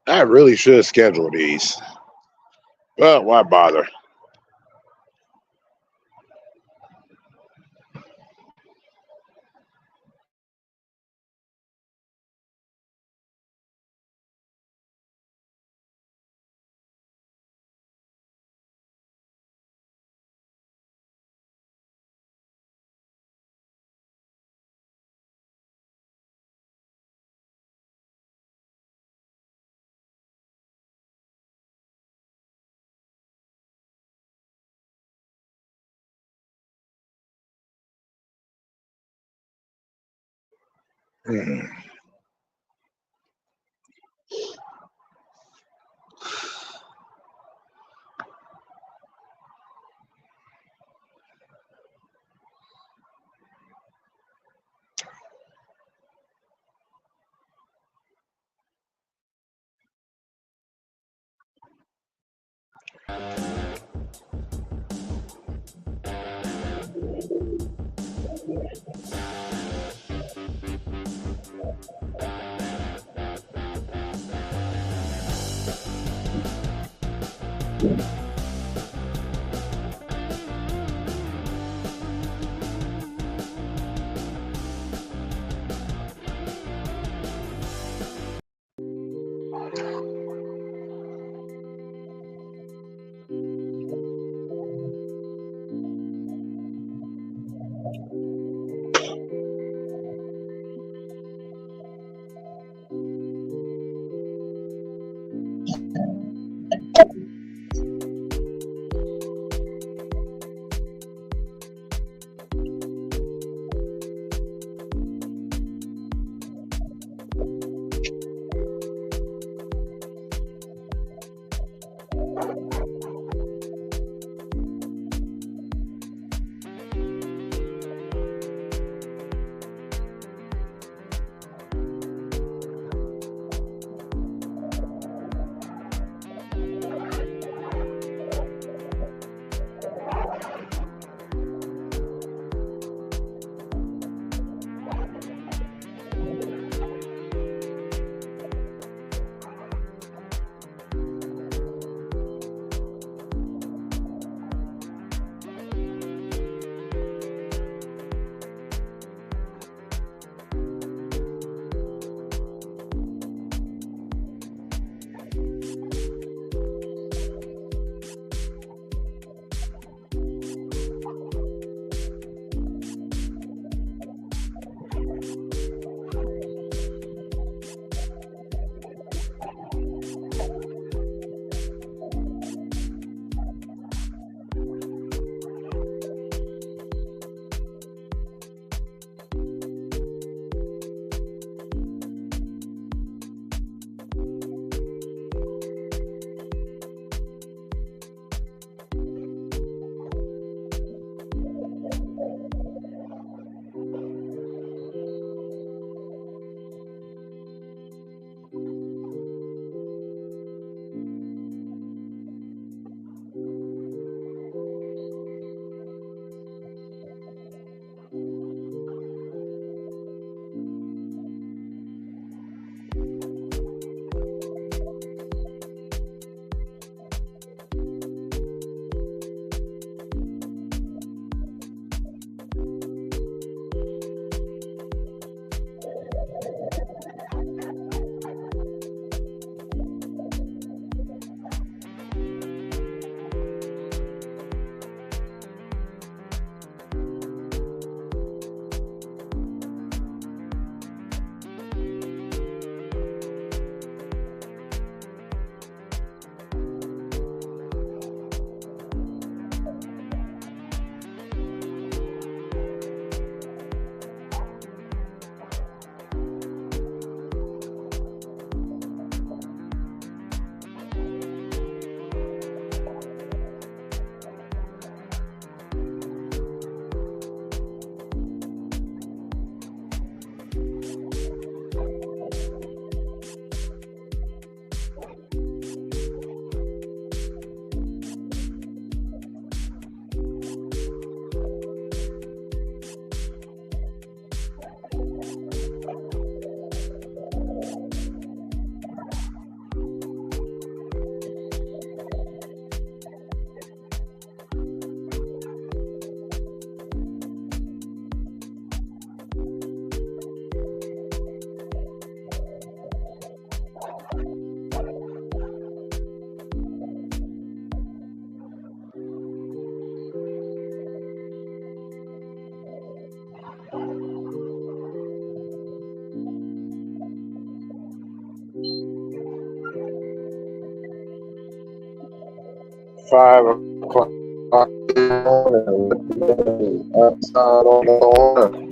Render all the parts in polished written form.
I really should schedule these, but why bother? Hmm. 5 o'clock in the morning. Outside on the corner.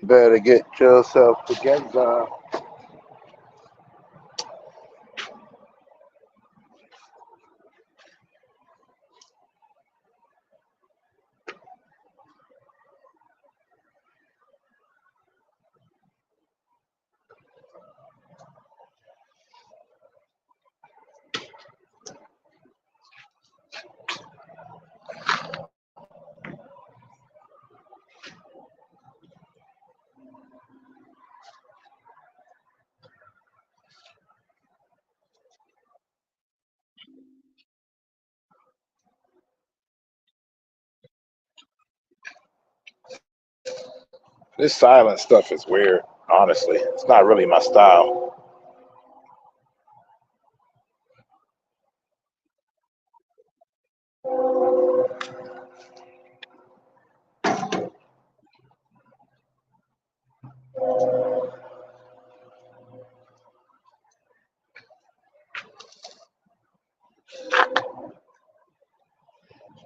Better get yourself together. This silent stuff is weird, honestly. It's not really my style.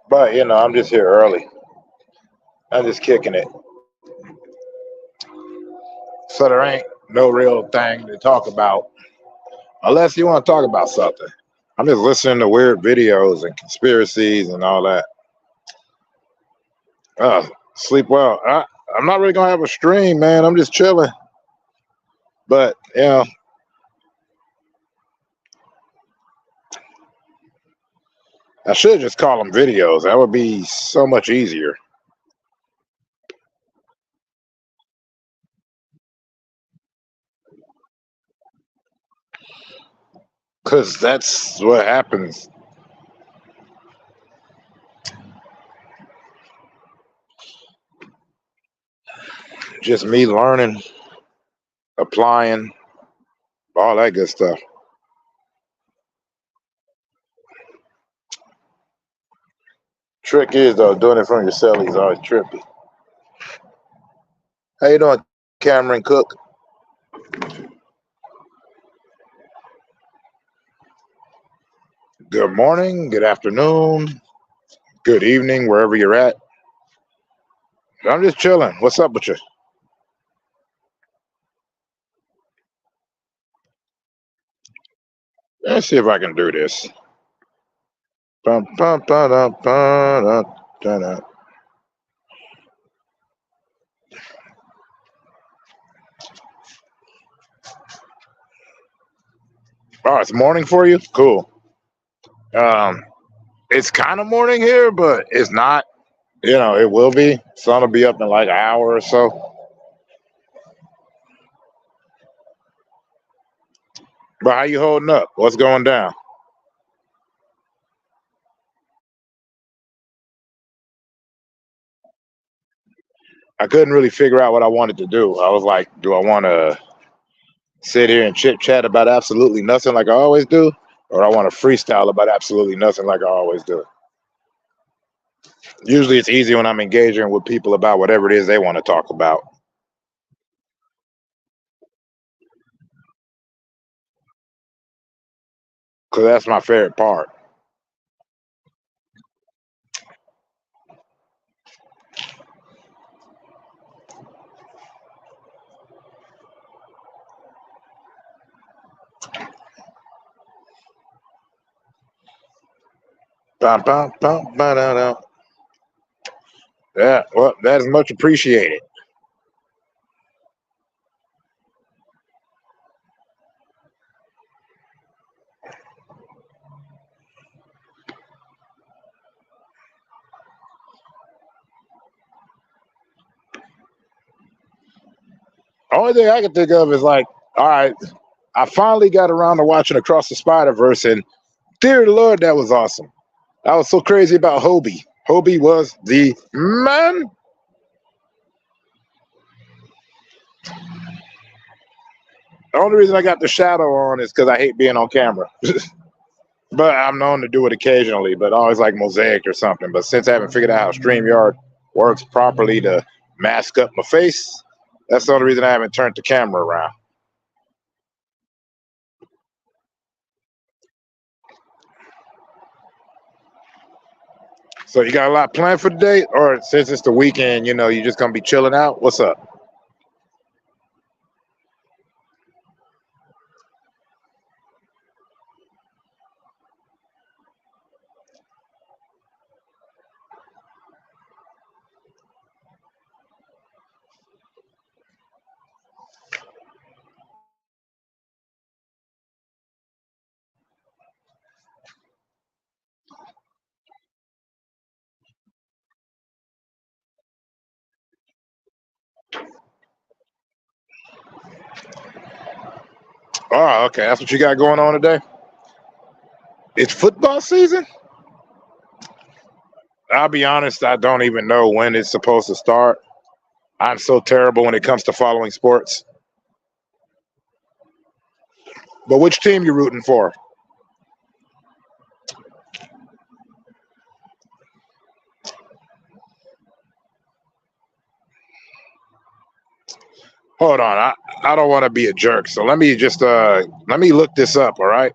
But, I'm just here early. I'm just kicking it. So there ain't no real thing to talk about unless you want to talk about something. I'm just listening to weird videos and conspiracies and all that. Sleep well. I'm not really gonna have a stream, man. I'm just chilling. But I should just call them videos. That would be so much easier. Cause that's what happens. Just me learning, applying, all that good stuff. Trick is though, doing it from your celly is always trippy. How you doing, Cameron Cook? Good morning, good afternoon, good evening, wherever you're at. I'm just chilling. What's up with you? Let's see if I can do this. Bum, bum, ba-dum, ba-dum, da-dum. Oh, it's morning for you? Cool. It's kind of morning here, but it's not. It will be. Sun will be up in like an hour or so. But how you holding up? What's going down? I couldn't really figure out what I wanted to do. I was like, do I want to sit here and chit chat about absolutely nothing like I always do? Or I want to freestyle about absolutely nothing like I always do? Usually it's easy when I'm engaging with people about whatever it is they want to talk about. Because that's my favorite part. Bum, bum, bum, ba-da-dum. Yeah, well, that is much appreciated. Only thing I can think of is like, all right, I finally got around to watching Across the Spider-Verse, and dear Lord, that was awesome. I was so crazy about Hobie. Hobie was the man. The only reason I got the shadow on is because I hate being on camera. But I'm known to do it occasionally, but always like Mosaic or something. But since I haven't figured out how StreamYard works properly to mask up my face, That's the only reason I haven't turned the camera around. So you got a lot planned for today, or since it's the weekend, you just gonna be chilling out? What's up? Oh, okay. That's what you got going on today. It's football season. I'll be honest. I don't even know when it's supposed to start. I'm so terrible when it comes to following sports. But which team you rooting for? Hold on. I don't want to be a jerk. So let me look this up, all right?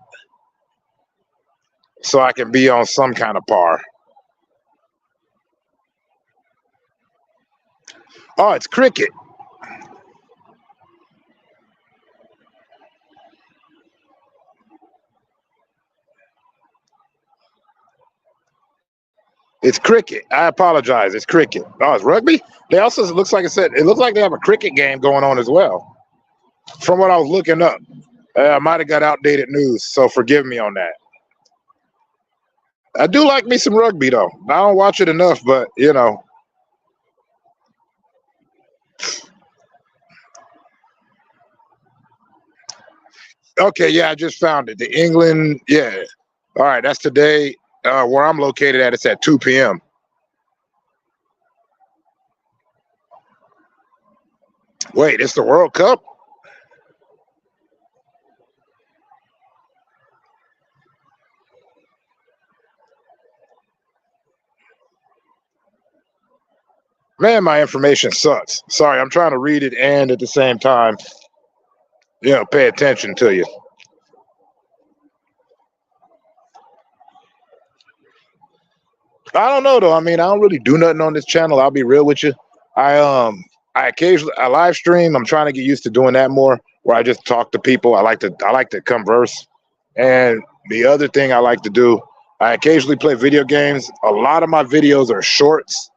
So I can be on some kind of par. Oh, it's cricket. It's cricket. I apologize. It's cricket. Oh, it's rugby. They also it looks like I said. It looks like they have a cricket game going on as well. From what I was looking up, I might have got outdated news, so forgive me on that. I do like me some rugby though. I don't watch it enough, but Okay, yeah, I just found it. The England, yeah. All right, that's today. Where I'm located at, it's at 2 p.m. Wait, it's the World Cup? Man, my information sucks. Sorry, I'm trying to read it and at the same time, pay attention to you. I don't know though. I mean, I don't really do nothing on this channel. I'll be real with you. I I occasionally I live stream. I'm trying to get used to doing that more, where I just talk to people. I like to converse. And the other thing I like to do, I occasionally play video games. A lot of my videos are shorts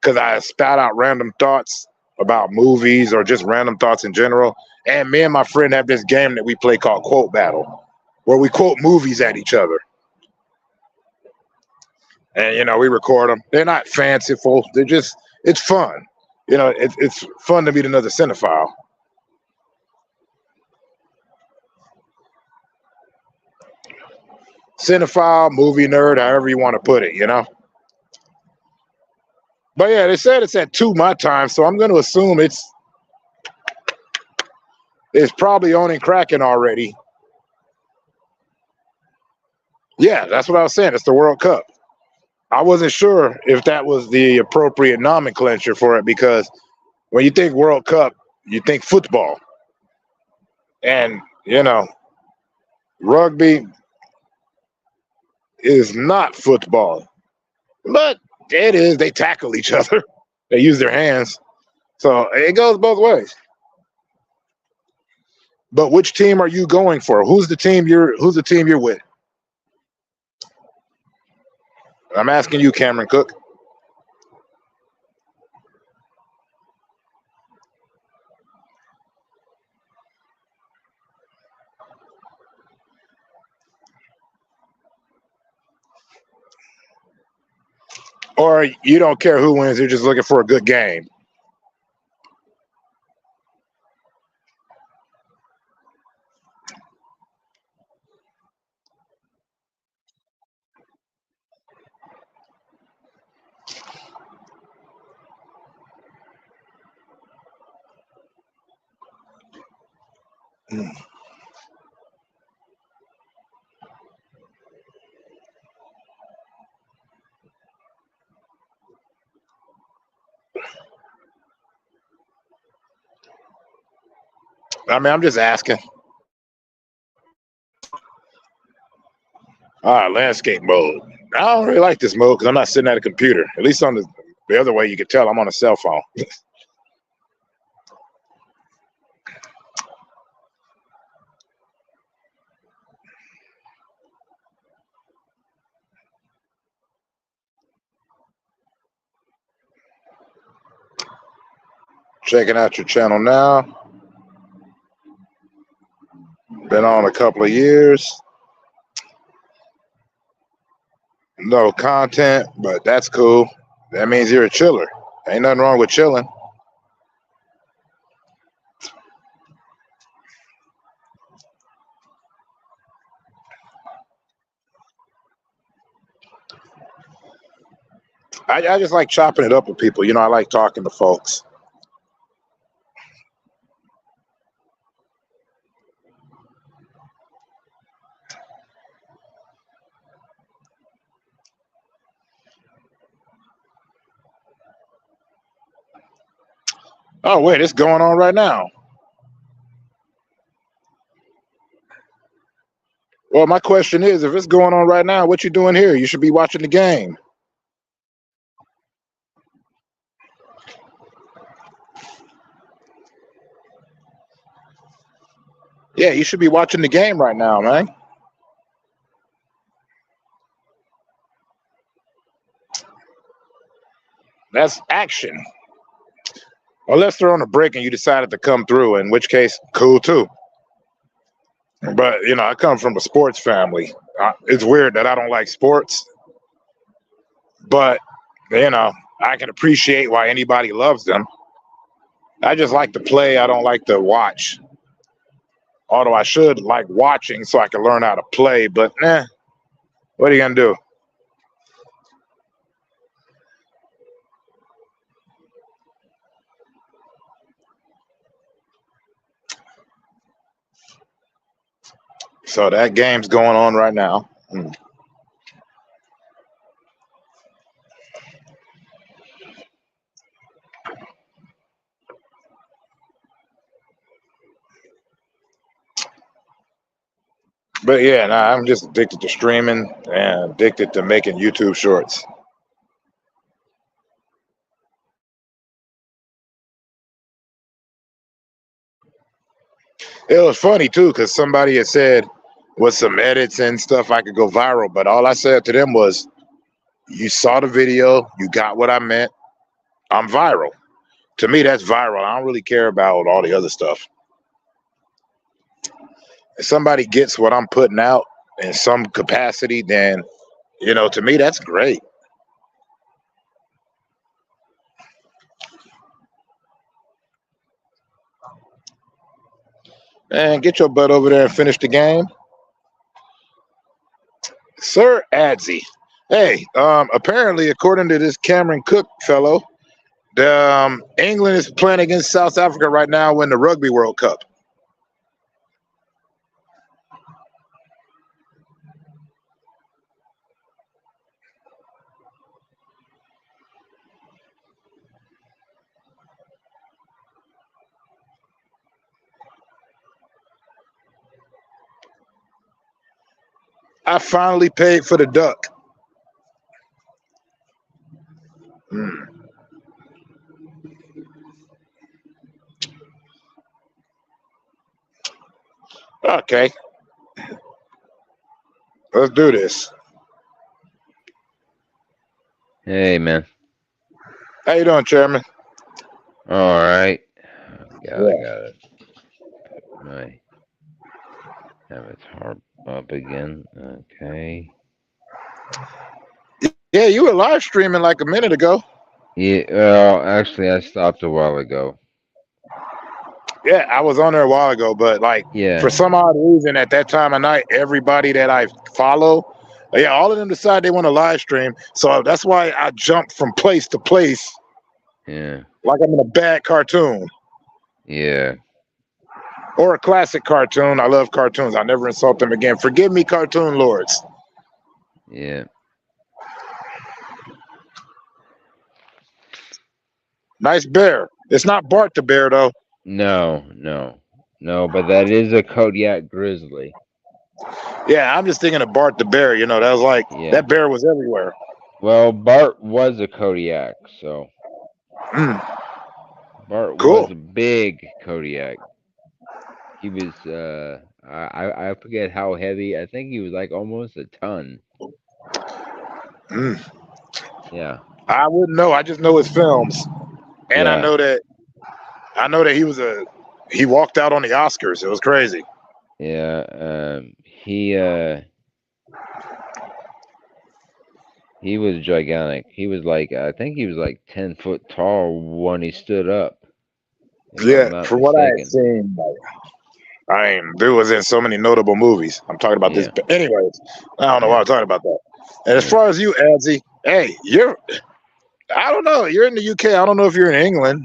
because I spout out random thoughts about movies or just random thoughts in general. And me and my friend have this game that we play called Quote Battle, where we quote movies at each other. And we record them. They're not fanciful. They're just it's fun. It's fun to meet another cinephile. Cinephile, movie nerd, however you want to put it. But yeah, they said it's at 2 my time, so I'm going to assume it's probably on and cracking already. Yeah, that's what I was saying. It's the World Cup. I wasn't sure if that was the appropriate nomenclature for it because when you think World Cup, you think football. And, rugby is not football. But it is. They tackle each other. They use their hands. So it goes both ways. But which team are you going for? Who's the team you're with? I'm asking you, Cameron Cook. Or you don't care who wins, you're just looking for a good game. I mean, I'm just asking. All right, landscape mode. I don't really like this mode because I'm not sitting at a computer. At least on the other way, you can tell I'm on a cell phone. Checking out your channel now. Been on a couple of years. No content, but that's cool. That means you're a chiller. Ain't nothing wrong with chilling. I just like chopping it up with people. You know, I like talking to folks. Oh, wait, it's going on right now. Well, my question is, if it's going on right now, what you doing here? You should be watching the game. Yeah, you should be watching the game right now, man. That's action. Unless they're on a break and you decided to come through, in which case, cool too. But, you know, I come from a sports family. It's weird that I don't like sports, but, you know, I can appreciate why anybody loves them. I just like to play. I don't like to watch. Although I should like watching so I can learn how to play, but what are you going to do? So that game's going on right now. But yeah, nah, I'm just addicted to streaming and addicted to making YouTube shorts. It was funny too, because somebody had said with some edits and stuff I could go viral, but all I said to them was, you saw the video, you got what I meant, I'm viral. To me, that's viral. I don't really care about all the other stuff. If somebody gets what I'm putting out in some capacity, then, you know, to me, that's great. Man, get your butt over there and finish the game. Sir Adzi. Hey, apparently, according to this Cameron Cook fellow, England is playing against South Africa right now in the Rugby World Cup. I finally paid for the duck. Okay. Let's do this. Hey, man. How you doing, Chairman? All right. Got it. Put my avatar up again. Okay. Yeah, you were live streaming like a minute ago. Yeah. Well, actually, I stopped a while ago. Yeah, I was on there a while ago, but like for some odd reason at that time of night, everybody that I follow, yeah, all of them decide they want to live stream. So that's why I jumped from place to place. Yeah. Like I'm in a bad cartoon. Yeah. Or a classic cartoon. I love cartoons. I never insult them again. Forgive me, cartoon lords. Yeah. Nice bear. It's not Bart the bear, though. No. No, but that is a Kodiak grizzly. Yeah, I'm just thinking of Bart the bear. You know, that was like Yeah. that bear was everywhere. Well, Bart was a Kodiak, so Mm, Bart was cool. a big Kodiak. He was I forget how heavy. I think he was like almost a ton. Mm. Yeah. I wouldn't know. I just know his films, and Yeah. I know that he walked out on the Oscars. It was crazy. Yeah. He was gigantic. He was like I think he was like 10 foot tall when he stood up, if I'm Yeah, not from what I had mistaken. seen, I mean, dude was in so many notable movies. I'm talking about this. Yeah. Anyways, I don't know why Yeah. I'm talking about that. And as Yeah. far as you, Adzi, hey, I don't know. You're in the UK. I don't know if you're in England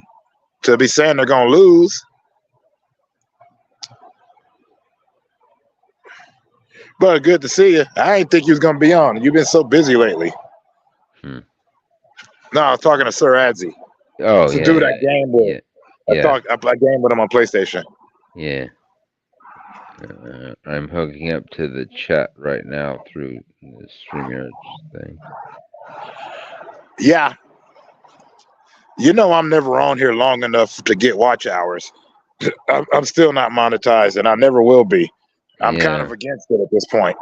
to be saying they're going to lose. But good to see you. I ain't think you was going to be on. You've been so busy lately. Hmm. No, I was talking to Sir Adzi. Oh It's a yeah, dude I yeah, game with. yeah, yeah, I play game with him on PlayStation. yeah. I'm hooking up to the chat right now through the StreamYard thing. Yeah. You know I'm never on here long enough to get watch hours. I'm still not monetized, and I never will be. I'm kind of Yeah. against it at this point.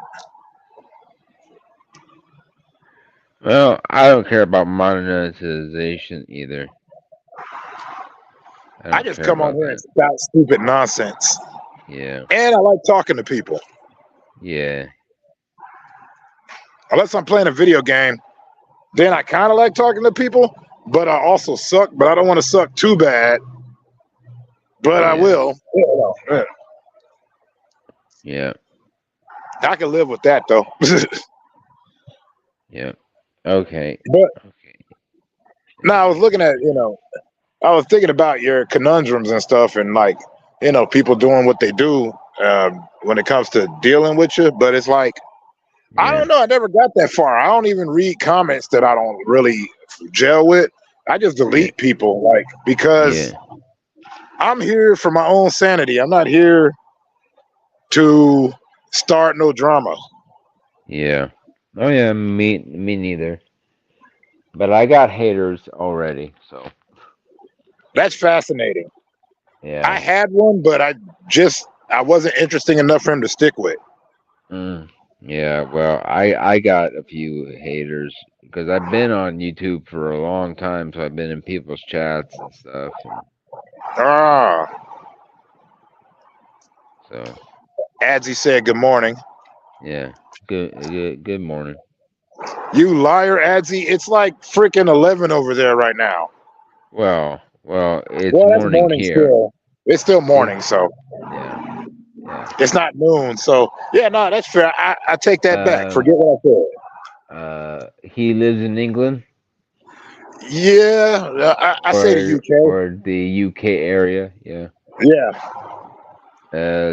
Well, I don't care about monetization either. I I don't just care come on about here and that. spout stupid nonsense. Yeah. And I like talking to people. Yeah. Unless I'm playing a video game, then I kind of like talking to people, but I also suck, but I don't want to suck too bad. But I Yeah. will. Yeah. I can live with that though. Yeah. Okay. But Okay. now I was looking at, I was thinking about your conundrums and stuff, and like, people doing what they do when it comes to dealing with you. But it's like, I Yeah. don't know. I never got that far. I don't even read comments that I don't really gel with. I just Yeah. delete people, like, because Yeah. I'm here for my own sanity. I'm not here to start no drama. Yeah. Oh yeah, me neither. But I got haters already, so That's fascinating. I yeah. had one, but I wasn't interesting enough for him to stick with. Yeah, well, I got a few haters because I've been on YouTube for a long time, so I've been in people's chats and stuff, and Ah, so Adzi said, "Good morning." yeah. Good morning. You liar, Adzi. It's like freaking 11 over there right now. Well, it's Well, that's morning morning here. still. It's still It morning, so yeah, yeah. it's not noon. So yeah, no, that's fair. I take that back. Um, Forget what I said. he lives in England Yeah, I say the UK. or the UK area. Yeah. Yeah,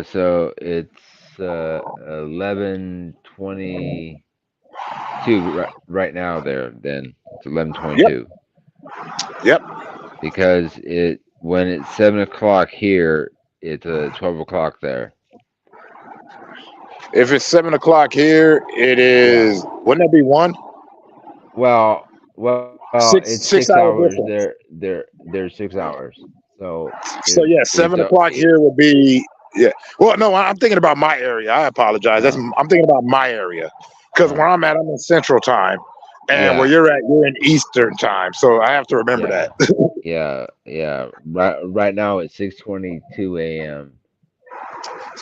So it's 11:22 right now there. Then it's yep, 11:22 yep. because it when it's 7 o'clock here, it's 12 o'clock there. If it's 7 o'clock here, it is. Wouldn't that be one? Well, it's Six 6 hour hours difference. there. There's 6 hours. So So yeah, it's 7 o'clock here would be. Yeah. Well, no, I'm thinking about my area. I apologize. uh, I'm thinking about my area because uh, where I'm at, I'm in Central Time, and where yeah, you're at, you're in Eastern Time. So I have to remember yeah, that. yeah. Right now it's 6:22 a.m.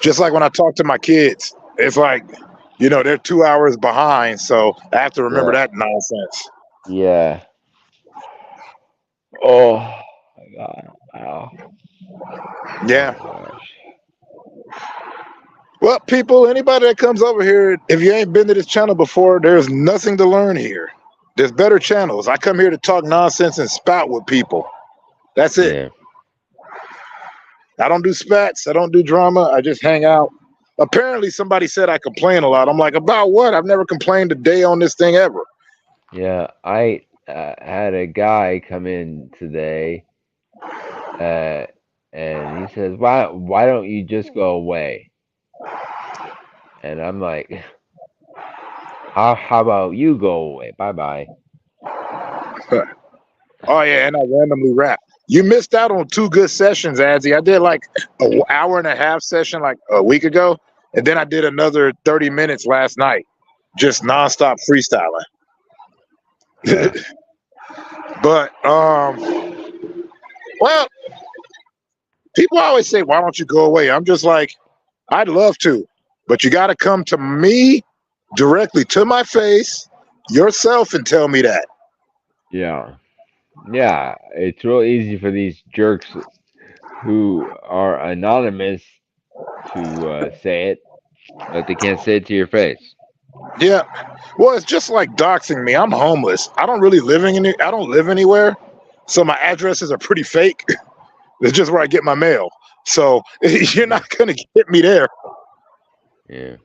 Just like when I talk to my kids, it's like, they're 2 hours behind. So I have to remember Yeah, that nonsense. yeah. Oh my God. Wow. Yeah. Oh gosh. Well, people, anybody that comes over here, if you ain't been to this channel before, there's nothing to learn here. There's better channels. I come here to talk nonsense and spout with people. That's it. Yeah. I don't do spats. I don't do drama. I just hang out. Apparently, somebody said I complain a lot. I'm like, about what? I've never complained a day on this thing ever. Yeah. I had a guy come in today. Uh, and he says, "Why don't you just go away?" And I'm like, "How about you go away? Bye bye." Oh yeah, and I randomly rap. You missed out on two good sessions, Adzi. I did like an hour and a half session like a week ago, and then I did another 30 minutes last night, just nonstop freestyling. Yeah, But well, people always say, "Why don't you go away?" I'm just like, I'd love to, but you got to come to me directly to my face yourself and tell me that. yeah, yeah. It's real easy for these jerks who are anonymous to say it, but they can't say it to your face. Yeah. Well, it's just like doxing me. I'm homeless. I don't really I don't live anywhere. So my addresses are pretty fake. It's just where I get my mail. So you're not gonna get me there. Yeah,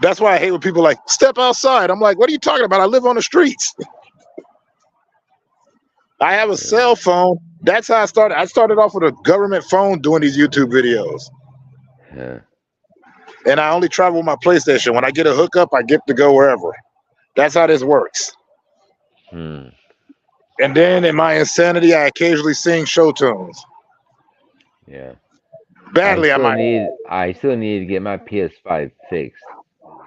That's why I hate when people like step outside. I'm like, what are you talking about? I live on the streets. I have a yeah, cell phone. That's how I started. I started off with a government phone doing these YouTube videos. yeah. And I only travel with my PlayStation. When I get a hookup, I get to go wherever. That's how this works. Hmm. And then in my insanity, I occasionally sing show tunes. Yeah. Badly, I might I still need to get my PS5 fixed.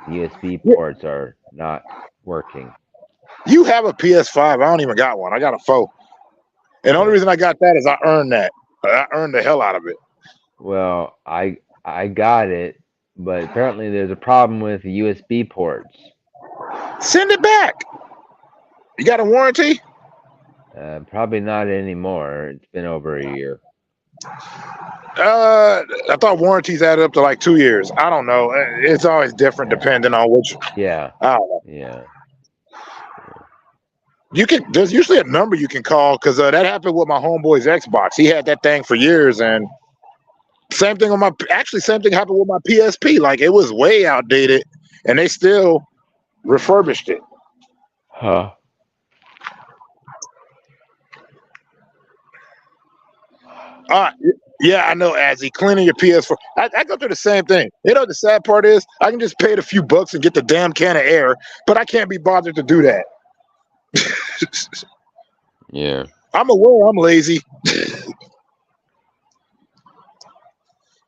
The USB add. ports are not working. You have a PS5. I don't even got one. I got a 4. And the only Yeah. reason I got that is I earned that. I earned the hell out of it. Well, I got it, but apparently there's a problem with the USB ports. Send it back. You got a warranty? Probably not anymore. It's been over a year. I thought warranties added up to like 2 years. I don't know. It's always different depending on which. Yeah. I don't know. Yeah. You can. There's usually a number you can call because that happened with my homeboy's Xbox. He had that thing for years, and same thing on my. Actually, same thing happened with my PSP. Like it was way outdated, and they still refurbished it. Huh. Uh, yeah, I know, Azzy. Cleaning your PS4. I go through the same thing. You know, the sad part is I can just pay it a few bucks and get the damn can of air, but I can't be bothered to do that. Yeah. I'm aware I'm lazy.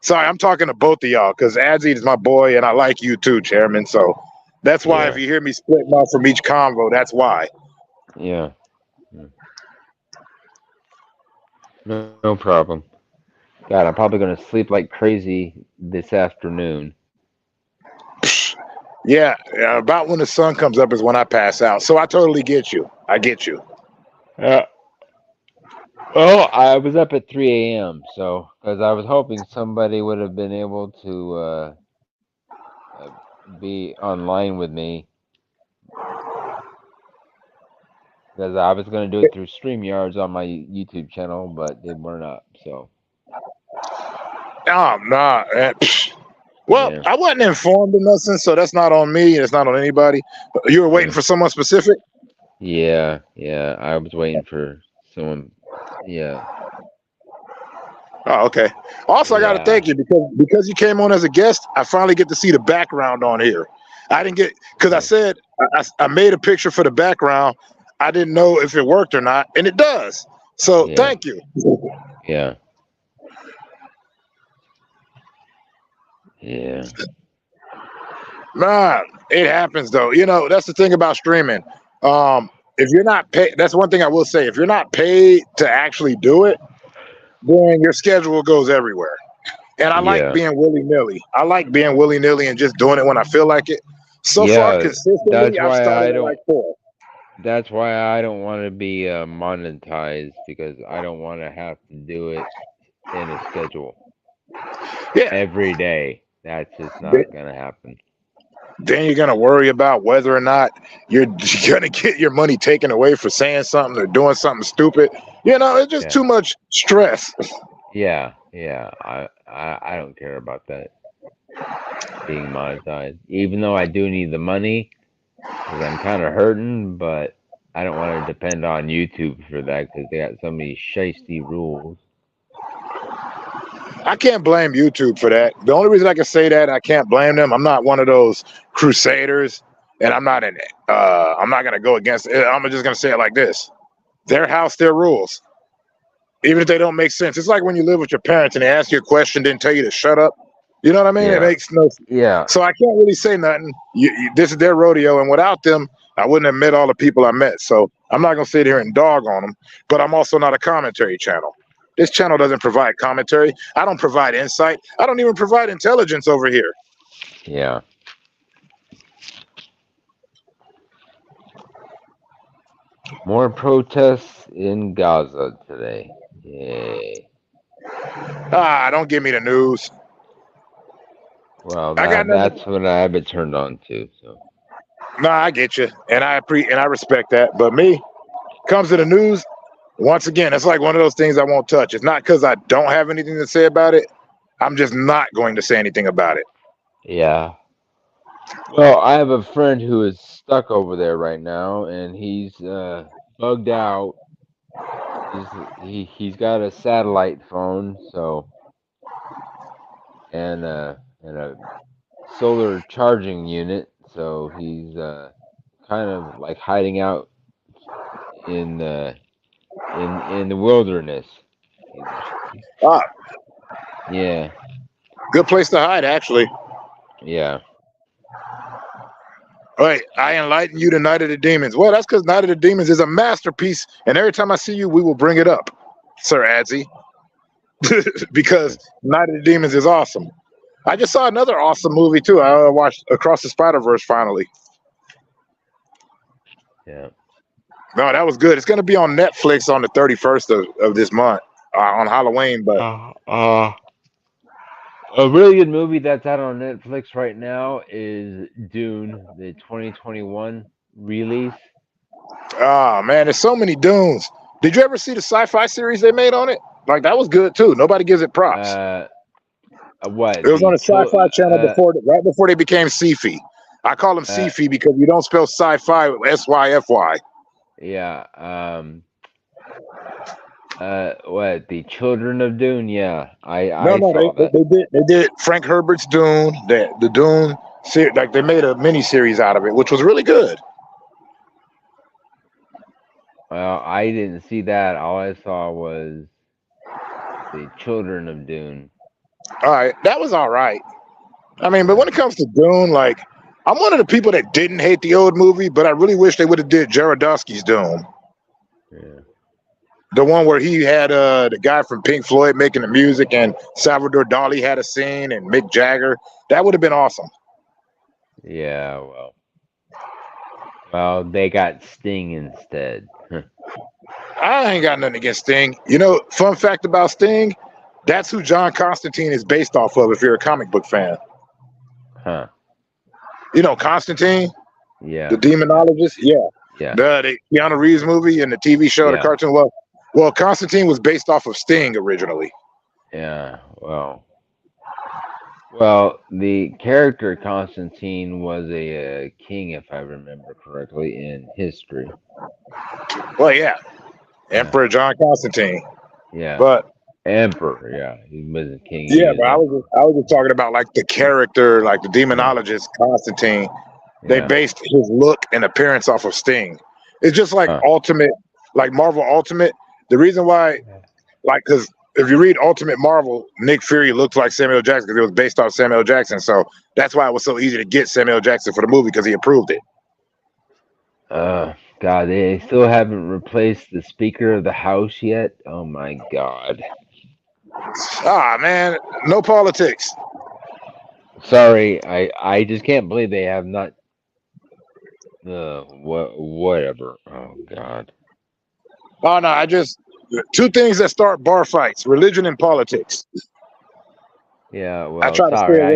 Sorry, I'm talking to both of y'all because Azzy is my boy and I like you too, Chairman. So that's why if Yeah. you hear me splitting off from each convo, that's why. Yeah. No problem. God, I'm probably gonna sleep like crazy this afternoon. Yeah, about when the sun comes up is when I pass out. So I totally get you. I get you. Yeah. Well, I was up at 3 a.m. So because I was hoping somebody would have been able to uh, be online with me because I was going to do it through StreamYards on my YouTube channel, but they weren't up. So Oh, nah. Well, yeah, I wasn't informed of nothing, so that's not on me and it's not on anybody. You were waiting yeah, for someone specific? yeah. I was waiting for someone. Yeah, Oh, okay. Also, I got to yeah, thank you because you came on as a guest. I finally get to see the background on here. I didn't get because I yeah, said I made a picture for the background. I didn't know if it worked or not, and it does. So yeah, thank you. yeah, yeah, Man, it happens though. You know that's the thing about streaming. If you're not paid, that's one thing I will say. If you're not paid to actually do it, then your schedule goes everywhere. And I like yeah. being willy nilly. I like being willy nilly and just doing it when I feel like it. So far, Yeah, consistently, that's I've why started I at like don't. 4. That's why I don't want to be monetized because I don't want to have to do it in a schedule Yeah. every day. That's just not gonna happen. Then you're gonna worry about whether or not you're gonna get your money taken away for saying something or doing something stupid. You know, it's just Yeah, too much stress. yeah. I don't care about that being monetized, even though I do need the money because I'm kind of hurting, but I don't want to depend on YouTube for that because they got so many shisty rules. I can't blame YouTube for that. The only reason I can say that I can't blame them, I'm not one of those crusaders, and I'm not gonna go against it. I'm just gonna say it like this: their house, their rules, even if they don't make sense. It's like when you live with your parents and they ask you a question, didn't tell you to shut up. You know what I mean? Yeah. It makes no. Yeah. So I can't really say nothing. This is their rodeo, and without them, I wouldn't have met all the people I met. So I'm not gonna sit here and dog on them. But I'm also not a commentary channel. This channel doesn't provide commentary. I don't provide insight. I don't even provide intelligence over here. Yeah. More protests in Gaza today. Yay. Don't give me the news. Well, I got nothing. that's what I have it turned on to. So. No, I get you, and I respect that. But me, comes to the news, once again, it's like one of those things I won't touch. It's not because I don't have anything to say about it. I'm just not going to say anything about it. Yeah. Well, I have a friend who is stuck over there right now, and he's bugged out. He's got a satellite phone, so and a solar charging unit, so he's kind of like hiding out in the wilderness. Yeah. Good place to hide, actually. Yeah. All right, I enlighten you to Night of the Demons. Well, that's because Night of the Demons is a masterpiece, and every time I see you, we will bring it up, Sir Adzi, because Night of the Demons is awesome. I just saw another awesome movie too. I watched Across the Spider-Verse finally. Yeah. No, that was good. It's going to be on Netflix on the 31st of this month on Halloween. But a really good movie that's out on Netflix right now is Dune, the 2021 release. Oh man, there's so many Dunes. Did you ever see the sci-fi series they made on it? Like that was good too. Nobody gives it props. What? It was on a sci-fi channel right before they became sci-fi. I call them sci-fi because you don't spell sci-fi with S-Y-F-Y. Yeah. What? The Children of Dune? Yeah. I saw that. They did Frank Herbert's Dune, the Dune series. Like they made a mini series out of it, which was really good. Well, I didn't see that. All I saw was the Children of Dune. All right, that was all right. I mean, but when it comes to Dune, like I'm one of the people that didn't hate the old movie, but I really wish they would have did Jodorowsky's Dune. Yeah. The one where he had the guy from Pink Floyd making the music, and Salvador Dali had a scene, and Mick Jagger. That would have been awesome. Yeah, well, they got Sting instead. I ain't got nothing against Sting. You know, fun fact about Sting, that's who John Constantine is based off of if you're a comic book fan. Huh. You know Constantine? Yeah. The demonologist? Yeah. Yeah. The Keanu Reeves movie and the TV show, the cartoon. Well, Constantine was based off of Sting originally. Yeah, well, the character Constantine was a king, if I remember correctly, in history. Well, yeah. Emperor John Constantine. Yeah. But Emperor, yeah. He was a king. Yeah, but I was just talking about like the character, like the demonologist Constantine. They based his look and appearance off of Sting. It's just like Ultimate, like Marvel Ultimate. The reason why, like, because if you read Ultimate Marvel, Nick Fury looks like Samuel Jackson because it was based off Samuel Jackson. So that's why it was so easy to get Samuel Jackson for the movie because he approved it. God, they still haven't replaced the Speaker of the House yet. Oh my God. Man, no politics. Sorry, I just can't believe they have not. Whatever. Oh God. Oh no, two things that start bar fights: religion and politics. Yeah, well, I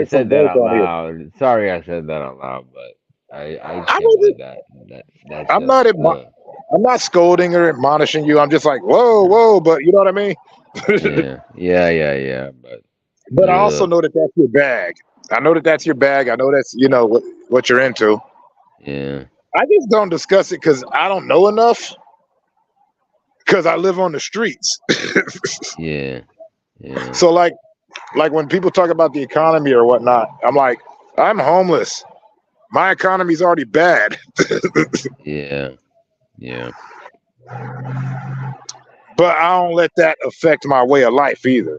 said that out loud. Sorry, I said that out loud, but I can't believe that. I'm not scolding or admonishing you. I'm just like, whoa, but you know what I mean? yeah. But I also know that that's your bag. I know that that's your bag. I know that's what you're into. Yeah. I just don't discuss it because I don't know enough. Because I live on the streets. Yeah. So like, Like when people talk about the economy or whatnot, I'm like, I'm homeless. My economy's already bad. Yeah. Yeah. But I don't let that affect my way of life either.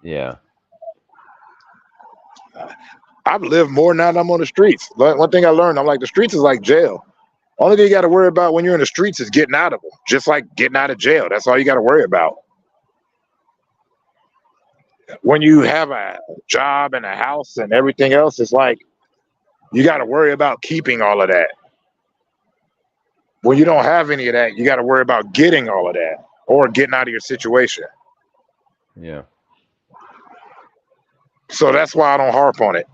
Yeah. I've lived more now than I'm on the streets. One thing I learned, I'm like, the streets is like jail. Only thing you got to worry about when you're in the streets is getting out of them. Just like getting out of jail. That's all you got to worry about. When you have a job and a house and everything else, it's like you got to worry about keeping all of that. When you don't have any of that, you got to worry about getting all of that or getting out of your situation. Yeah. So that's why I don't harp on it.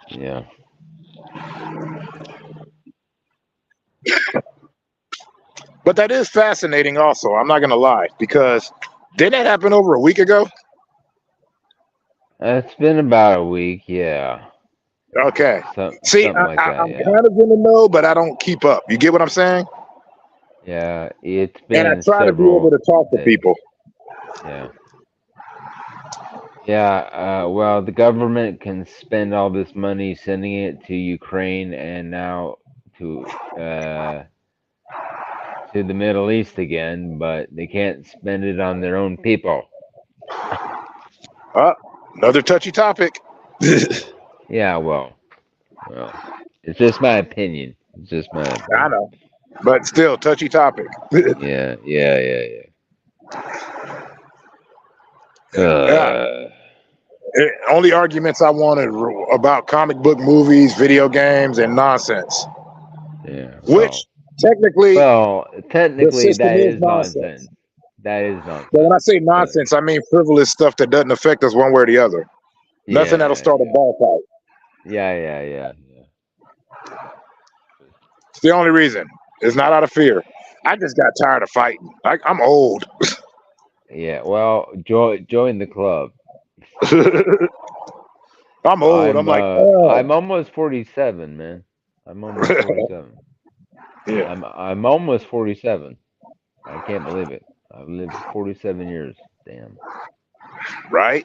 Yeah. But that is fascinating also. I'm not going to lie, because didn't that happen over a week ago? It's been about a week. Yeah. Okay. See, Something like that. I'm Yeah. kind of in the know, but I don't keep up. You get what I'm saying? Yeah. It's And I been try to be able to talk to days. people. Yeah. Yeah. Well, the government can spend all this money sending it to Ukraine and now to the Middle East again, but they can't spend it on their own people. Another touchy topic. Yeah. Well, it's just my opinion. It's just my opinion. I know, but still touchy topic. Yeah. Only arguments I wanted about comic book movies, video games, and nonsense. Yeah. Which technically That is nonsense. nonsense. That is nonsense. But when I say nonsense, I mean frivolous stuff that doesn't affect us one way or the other. Nothing that'll start a ball fight. Yeah. It's the only reason. It's not out of fear. I just got tired of fighting. I'm old. Yeah. Well, join the club. I'm old. I'm like, I'm almost 47, man. I'm almost 47. Yeah. I'm almost 47. I can't believe it. I've lived 47 years. Damn. Right?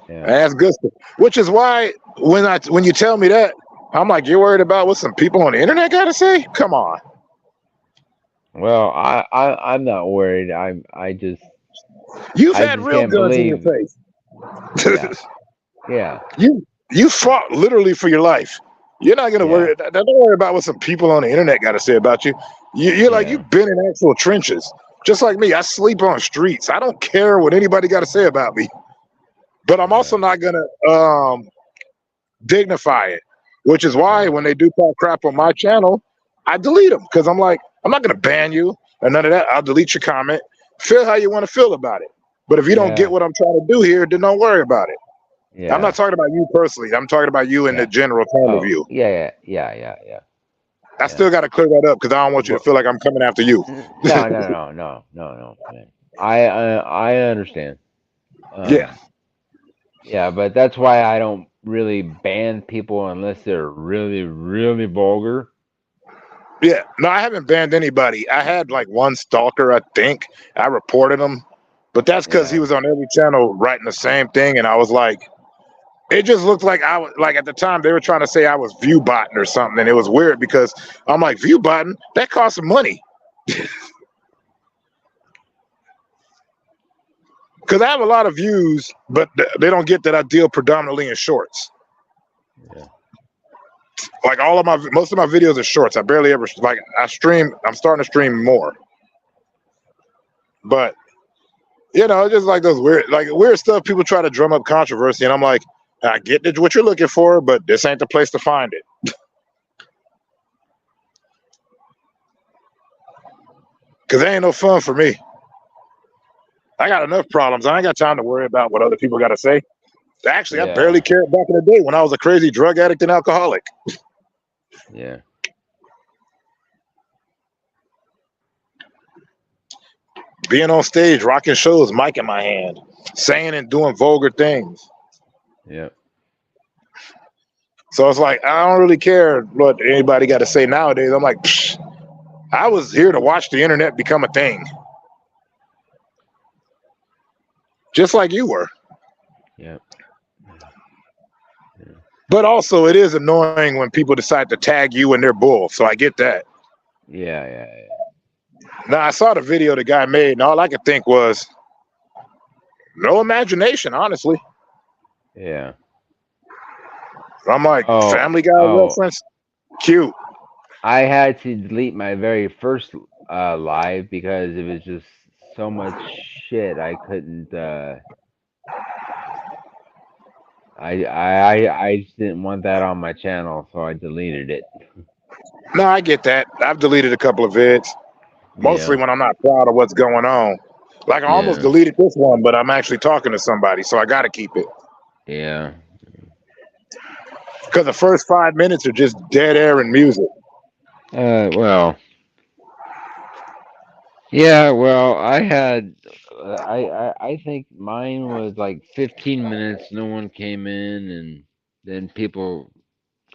Yeah. That's good stuff. Which is why when you tell me that, I'm like, you're worried about what some people on the internet got to say? Come on. Well, I'm not worried. I just You've I had just real can't guns in your believe- face. Yeah. You fought literally for your life. You're not gonna worry. Don't worry about what some people on the internet got to say about you. You're like, you've been in actual trenches, just like me. I sleep on streets. I don't care what anybody got to say about me. But I'm also not gonna dignify it, which is why when they do talk crap on my channel, I delete them, because I'm like, I'm not gonna ban you or none of that. I'll delete your comment. Feel how you want to feel about it. But if you don't get what I'm trying to do here, then don't worry about it. Yeah. I'm not talking about you personally. I'm talking about you in the general tone of view. Yeah. I still got to clear that up because I don't want you to feel like I'm coming after you. No. Man. I understand. Yeah, but that's why I don't really ban people unless they're really, really vulgar. Yeah, no, I haven't banned anybody. I had like one stalker, I think. I reported him, but that's because he was on every channel writing the same thing, and I was like, it just looked like I was like, at the time they were trying to say I was view botting or something, and it was weird because I'm like, view botting, that costs money. Because I have a lot of views, but they don't get that I deal predominantly in shorts. Yeah. Like most of my videos are shorts. I barely ever I stream. I'm starting to stream more, but it's just like those weird stuff. People try to drum up controversy, and I'm like, I get what you're looking for, but this ain't the place to find it. Because it ain't no fun for me. I got enough problems. I ain't got time to worry about what other people got to say. Actually, I barely cared back in the day when I was a crazy drug addict and alcoholic. Yeah. Being on stage, rocking shows, mic in my hand, saying and doing vulgar things. Yeah. So it's like, I don't really care what anybody got to say nowadays. I'm like, I was here to watch the internet become a thing. Just like you were. Yeah. But also, it is annoying when people decide to tag you in their bull. So I get that. Yeah. Now, I saw the video the guy made, and all I could think was, no imagination, honestly. Yeah. I'm like, Oh, Family Guy oh, reference? Cute. I had to delete my very first live because it was just so much shit. I couldn't. I just didn't want that on my channel, so I deleted it. No, I get that. I've deleted a couple of vids, mostly Yeah. when I'm not proud of what's going on. Like, I almost Yeah. deleted this one, but I'm actually talking to somebody, so I got to keep it. Yeah. Because the first 5 minutes are just dead air and music. Well. Yeah. Well, I had. I think mine was like 15 minutes. No one came in, and then people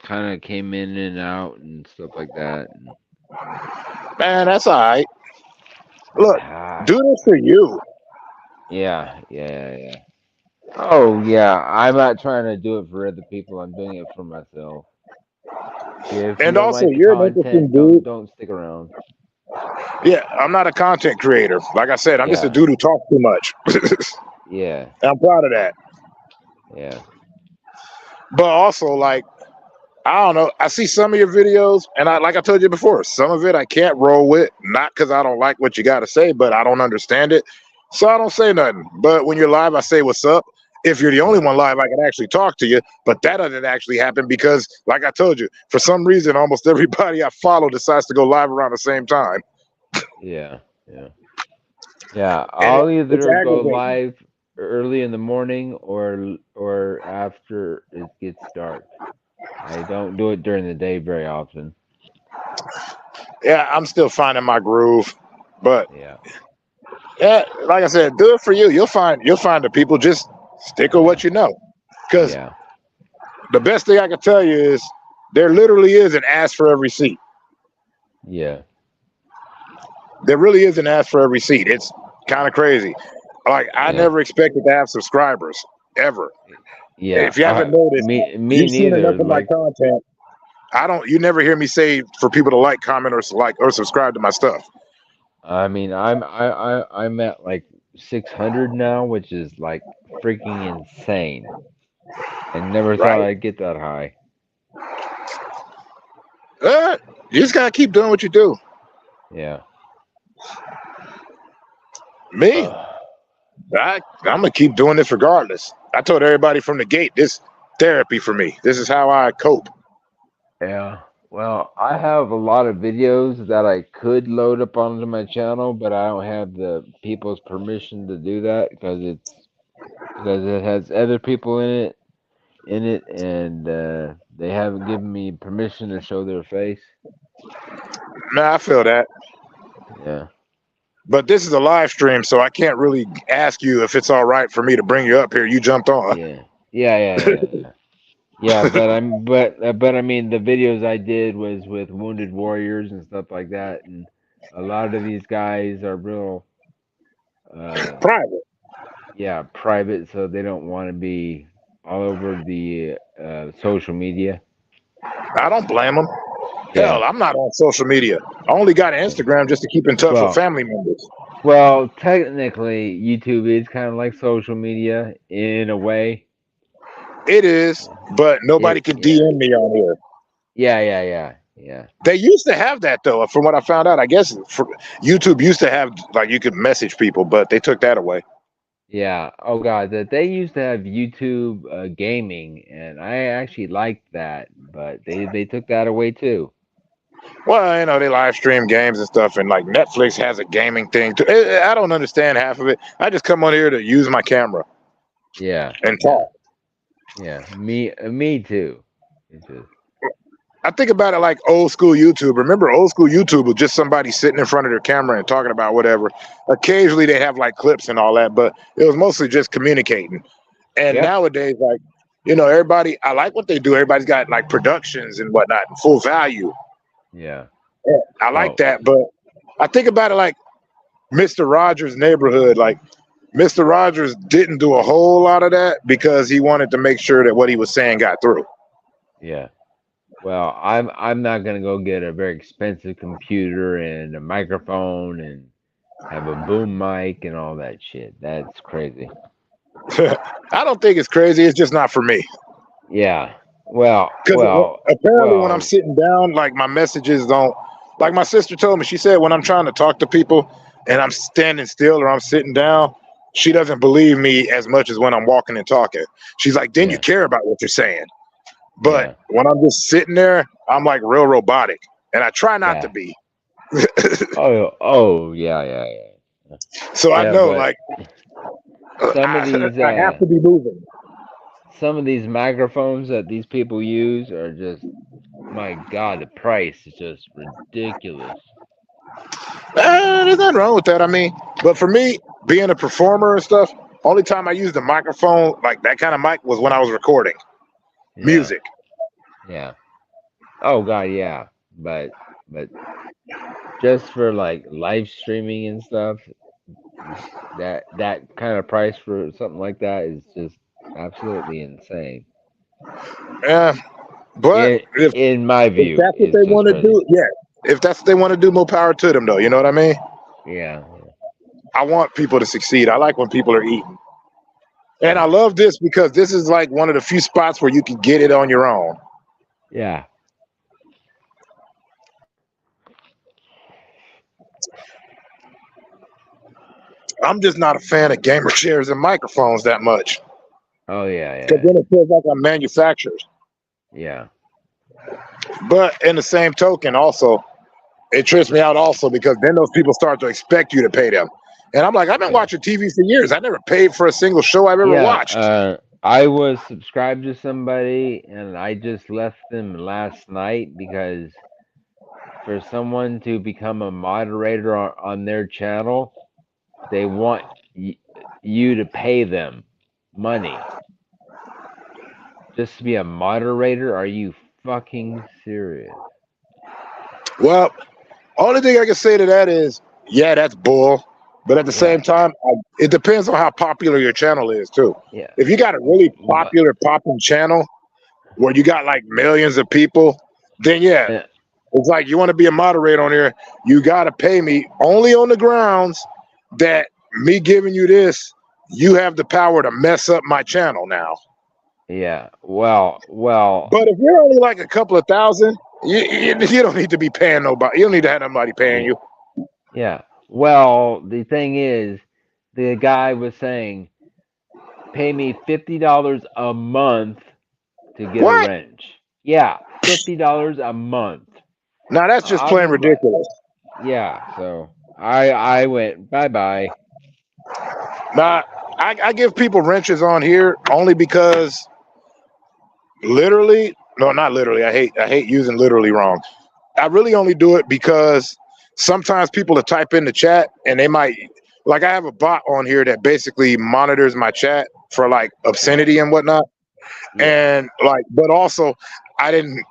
kind of came in and out and stuff like that. And, Man, that's all right. Look, ah, do this for you. yeah. Oh yeah, I'm not trying to do it for other people. I'm doing it for myself. If you And don't also, like the you're an interesting content, dude. don't stick around. Yeah, I'm not a content creator. Like I said, I'm just a Yeah, dude who talks too much. yeah, And I'm proud of that. yeah, But also, like, I don't know. I see some of your videos, and like I told you before, some of it I can't roll with, not because I don't like what you got to say, but I don't understand it. So I don't say nothing. But when you're live, I say what's up. If you're the only one live, I can actually talk to you. But that doesn't actually happen because, like I told you, for some reason, almost everybody I follow decides to go live around the same time. yeah, yeah. And I'll it's either go aggravating. live early in the morning or after it gets dark. I don't do it during the day very often. Yeah, I'm still finding my groove. But Yeah, yeah, like I said, do it for you. You'll find the people. Just stick with yeah, what you know. Because yeah, the best thing I can tell you is there literally is an ass for every seat. yeah, There really is an ass for every seat. It's kind of crazy. Like, I yeah, never expected to have subscribers ever. yeah. If you haven't noticed, Me you've seen enough neither. of my Like, content. You never hear me say for people to like, comment, or subscribe to my stuff. I mean, I'm at like 600 now, which is like freaking insane. I never thought Right? I'd get that high. You just gotta keep doing what you do. Yeah. Me, I'm gonna keep doing this regardless. I told everybody from the gate, this therapy for me. This is how I cope. Yeah. Well, I have a lot of videos that I could load up onto my channel, but I don't have the people's permission to do that because it has other people in it, and they haven't given me permission to show their face. Nah, I feel that. Yeah. But this is a live stream, so I can't really ask you if it's all right for me to bring you up here. You jumped on. Yeah. Yeah, but I mean the videos I did was with Wounded Warriors and stuff like that, and a lot of these guys are real, uh, Private. yeah, private, so they don't want to be all over the social media. I don't blame them. Yeah. Hell, I'm not on social media. I only got Instagram just to keep in touch with Well, family members. well, technically, YouTube is kind of like social media in a way. It is, but nobody can Yeah. DM me on here. Yeah. They used to have that though, from what I found out. I guess YouTube used to have like you could message people, but they took that away. Yeah. Oh God, that they used to have YouTube gaming, and I actually liked that, but they took that away too. Well, they live stream games and stuff, and like Netflix has a gaming thing too. I don't understand half of it. I just come on here to use my camera Yeah. and talk. Yeah. Me too. It's just I think about it like old school YouTube. Remember, old school YouTube was just somebody sitting in front of their camera and talking about whatever. Occasionally they have like clips and all that, but it was mostly just communicating. And yep. nowadays, like, everybody, I like what they do. Everybody's got like productions and whatnot, full value. Yeah. I like Oh. that, but I think about it like Mr. Rogers' Neighborhood. Like, Mr. Rogers didn't do a whole lot of that because he wanted to make sure that what he was saying got through. Yeah. Well, I'm not gonna go get a very expensive computer and a microphone and have a boom mic and all that shit. That's crazy. I don't think it's crazy. It's just not for me. Yeah. Well, Because apparently when I'm well, sitting down, like my messages don't. Like my sister told me, she said when I'm trying to talk to people and I'm standing still or I'm sitting down, she doesn't believe me as much as when I'm walking and talking. She's like, then you yeah, care about what you're saying. yeah, But when I'm just sitting there, I'm like real robotic, and I try not to yeah. be. Oh, yeah. So I Yeah, know, but like, some of I these have to be moving. some of these microphones that these people use are just, my God, the price is just ridiculous. There's nothing wrong with that. I mean, but for me, being a performer and stuff, only time I used a microphone like that kind of mic was when I was recording Yeah, music. yeah. Oh God, yeah. But just for like live streaming and stuff, that kind of price for something like that is just absolutely insane. Yeah, but In if in my if view, that's what it's they just want to crazy. do, yeah. If that's what they want to do, more power to them, though. You know what I mean? Yeah, I want people to succeed. I like when people are eating, and I yeah, love this because this is like one of the few spots where you can get it on your own. yeah. I'm just not a fan of gamer chairs and microphones that much Oh yeah, because yeah, then it feels like I'm manufactured. yeah, But in the same token, also, it trips me out also because then those people start to expect you to pay them. And I'm like, I've been yeah. watching TV for years. I never paid for a single show I've ever Yeah, watched. I was subscribed to somebody and I just left them last night because for someone to become a moderator on their channel, they want you to pay them money just to be a moderator. Are you fucking serious? Well, only thing I can say to that is, yeah, that's bull. But at the Yeah, same time, it depends on how popular your channel is too. yeah, If you got a really but popular popping channel where you got like millions of people, then yeah, uh, it's like you want to be a moderator on here, you got to pay me only on the grounds that me giving you this, you have the power to mess up my channel now. yeah. Well, But if you're only like a couple of thousand, you don't need to be paying nobody. You don't need to have nobody paying yeah, you. yeah. Well, the thing is, the guy was saying, pay me $50 a month to get a What? wrench. Yeah, $50 a month. Now that's just I plain was like, ridiculous. yeah. So I went bye bye. Now I give people wrenches on here only because literally, no, not literally. I hate using literally wrong. I really only do it because sometimes people will type in the chat and they might like I have a bot on here that basically monitors my chat for like obscenity and whatnot. Yeah, And like but also I didn't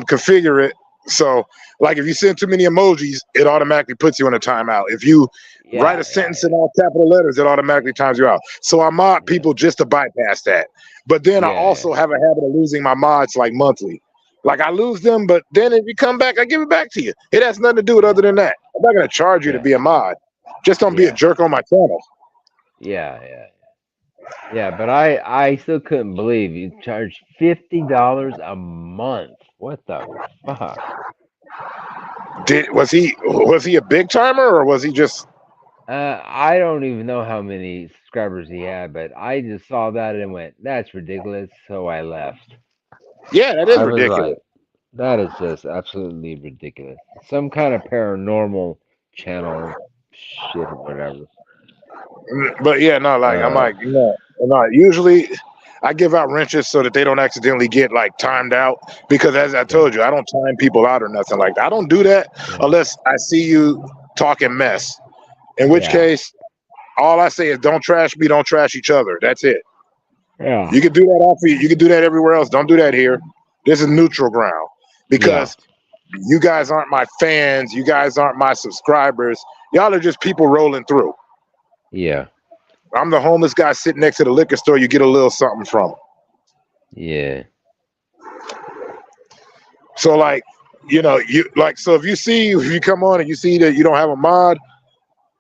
configure it. So like if you send too many emojis, it automatically puts you in a timeout. If you write yeah, a sentence in all capital letters, it automatically times you out. So I mod yeah, people just to bypass that. But then I yeah, also have a habit of losing my mods like monthly. Like I lose them, but then if you come back, I give it back to you. It has nothing to do with yeah, other than that. I'm not gonna charge you to yeah, be a mod. Just don't be a yeah, jerk on my channel. yeah. Yeah, but I still couldn't believe you charged $50 a month. What the fuck? Was he a big timer or was he just I don't even know how many subscribers he had, but I just saw that and went, "That's ridiculous." So I left. yeah, that is I was like, ridiculous. "That is just absolutely ridiculous." Some kind of paranormal channel shit or whatever. But yeah, no, like I'm Uh, like, no. Usually I give out wrenches so that they don't accidentally get like timed out because as I yeah, told you, I don't time people out or nothing like that. I don't do that yeah, unless I see you talking mess. In which yeah, case, all I say is don't trash me, don't trash each other. That's it. yeah, You can do that off of you. You can do that everywhere else. Don't do that here. This is neutral ground yeah, because you guys aren't my fans. You guys aren't my subscribers. Y'all are just people rolling through. yeah. I'm the homeless guy sitting next to the liquor store. You get a little something from. Yeah. So like, you like, so if you come on and you see that you don't have a mod,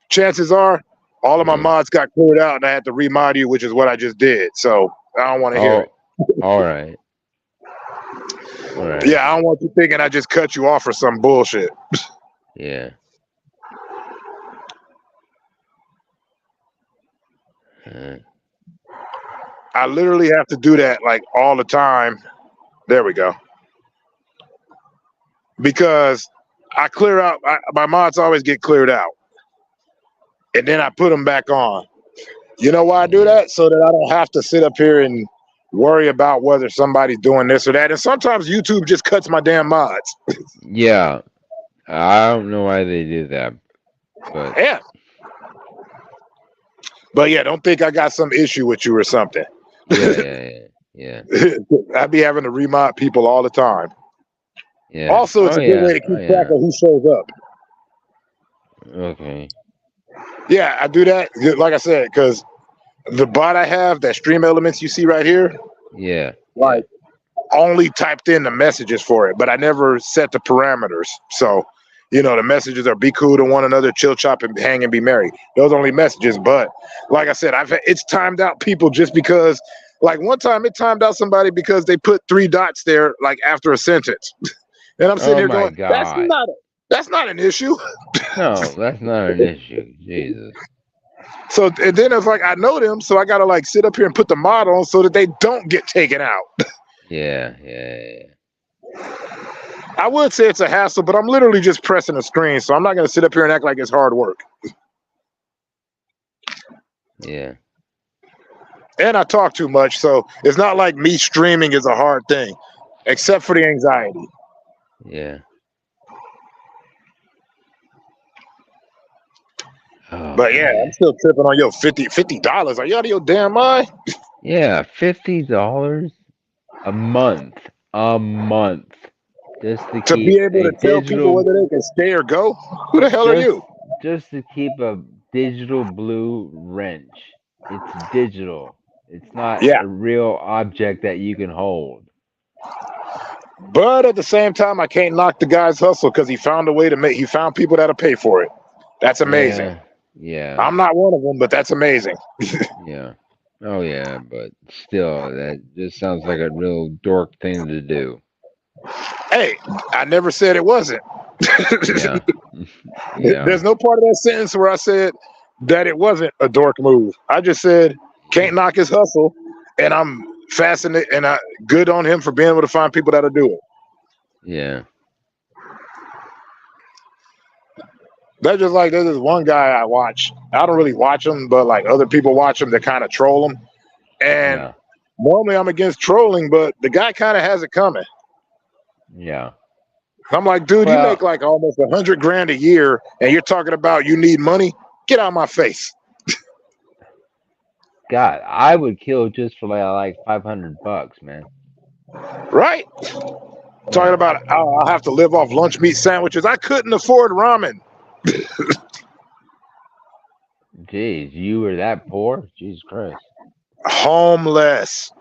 chances are all of my Mhm. mods got cleared out and I had to remod you, which is what I just did. So I don't want to hear it. All right. All right. Yeah, I don't want you thinking I just cut you off for some bullshit. Yeah. I literally have to do that like all the time. There we go. Because I clear out, my mods always get cleared out. And then I put them back on. You know why I do that? So that I don't have to sit up here and worry about whether somebody's doing this or that. And sometimes YouTube just cuts my damn mods. Yeah. I don't know why they do that, but Yeah. But yeah, don't think I got some issue with you or something. yeah. I be having to remod people all the time. Yeah. Also, it's a good way to keep track of who shows up. Okay. Yeah, I do that. Like I said, because the bot I have, that Stream Elements you see right here, Yeah. like only typed in the messages for it, but I never set the parameters. So, the messages are be cool to one another, chill, chop, and hang and be merry. Those are only messages. But like I said, it's timed out people just because. Like one time, it timed out somebody because they put 3 dots there, like after a sentence, and I'm sitting here going, God. "That's not an issue." No, that's not an issue. Jesus. So and then it's like I know them, so I gotta like sit up here and put the mod on so that they don't get taken out. Yeah. I would say it's a hassle, but I'm literally just pressing a screen, so I'm not gonna sit up here and act like it's hard work. Yeah. And I talk too much, so it's not like me streaming is a hard thing, except for the anxiety. Yeah. Oh, But yeah, I'm still tripping on your $50. Are you out of your damn mind? Yeah, $50 a month. Just to be able to tell people whether they can stay or go. Who the hell are you? Just to keep a digital blue wrench. It's digital. It's not a real object that you can hold. But at the same time, I can't knock the guy's hustle because he found a way to he found people that'll pay for it. That's amazing. Yeah. I'm not one of them, but that's amazing. Yeah. Oh yeah, but still, that just sounds like a real dork thing to do. Hey, I never said it wasn't. Yeah. There's no part of that sentence where I said that it wasn't a dork move. I just said can't knock his hustle, and I'm fascinated and good on him for being able to find people that'll do it. Yeah. That's just like there's this one guy I watch. I don't really watch him, but like other people watch him that kind of troll him. And normally I'm against trolling, but the guy kind of has it coming. Yeah. I'm like, dude, you make like almost $100 grand a year, and you're talking about you need money. Get out of my face. God, I would kill just for like $500, man. Right? Talking about I'll have to live off lunch meat sandwiches. I couldn't afford ramen. Jeez, you were that poor? Jesus Christ. Homeless.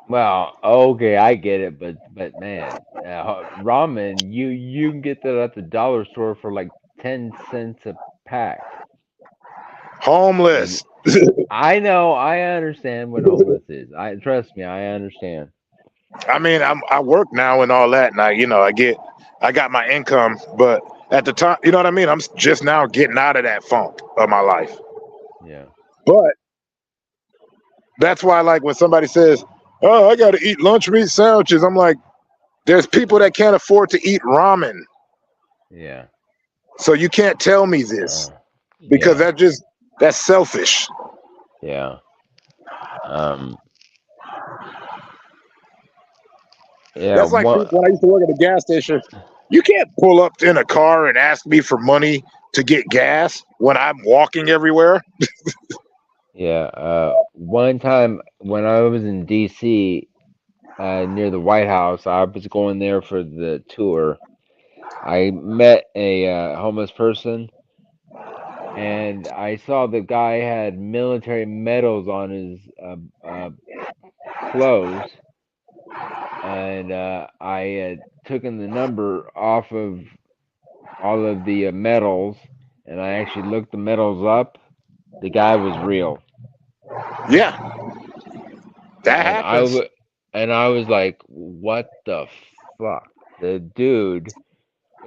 Well, okay, I get it, but man, ramen, you can get that at the dollar store for like 10 cents a pack. Homeless. I know, I understand what homeless is. Trust me, I understand. I mean, I work now and all that, and I got my income, but at the time, you know what I mean? I'm just now getting out of that funk of my life. Yeah. But that's why, like, when somebody says, "Oh, I got to eat lunch meat sandwiches," I'm like, there's people that can't afford to eat ramen. Yeah. So you can't tell me this because that's selfish. Yeah. Yeah. That's like when I used to work at a gas station. You can't pull up in a car and ask me for money to get gas when I'm walking everywhere. Yeah. One time when I was in DC, near the White House, I was going there for the tour. I met a homeless person, and I saw the guy had military medals on his clothes, and I had taken the number off of all of the medals, and I actually looked the medals up. The guy was real, Yeah, that and happens. I was like, what the fuck? The dude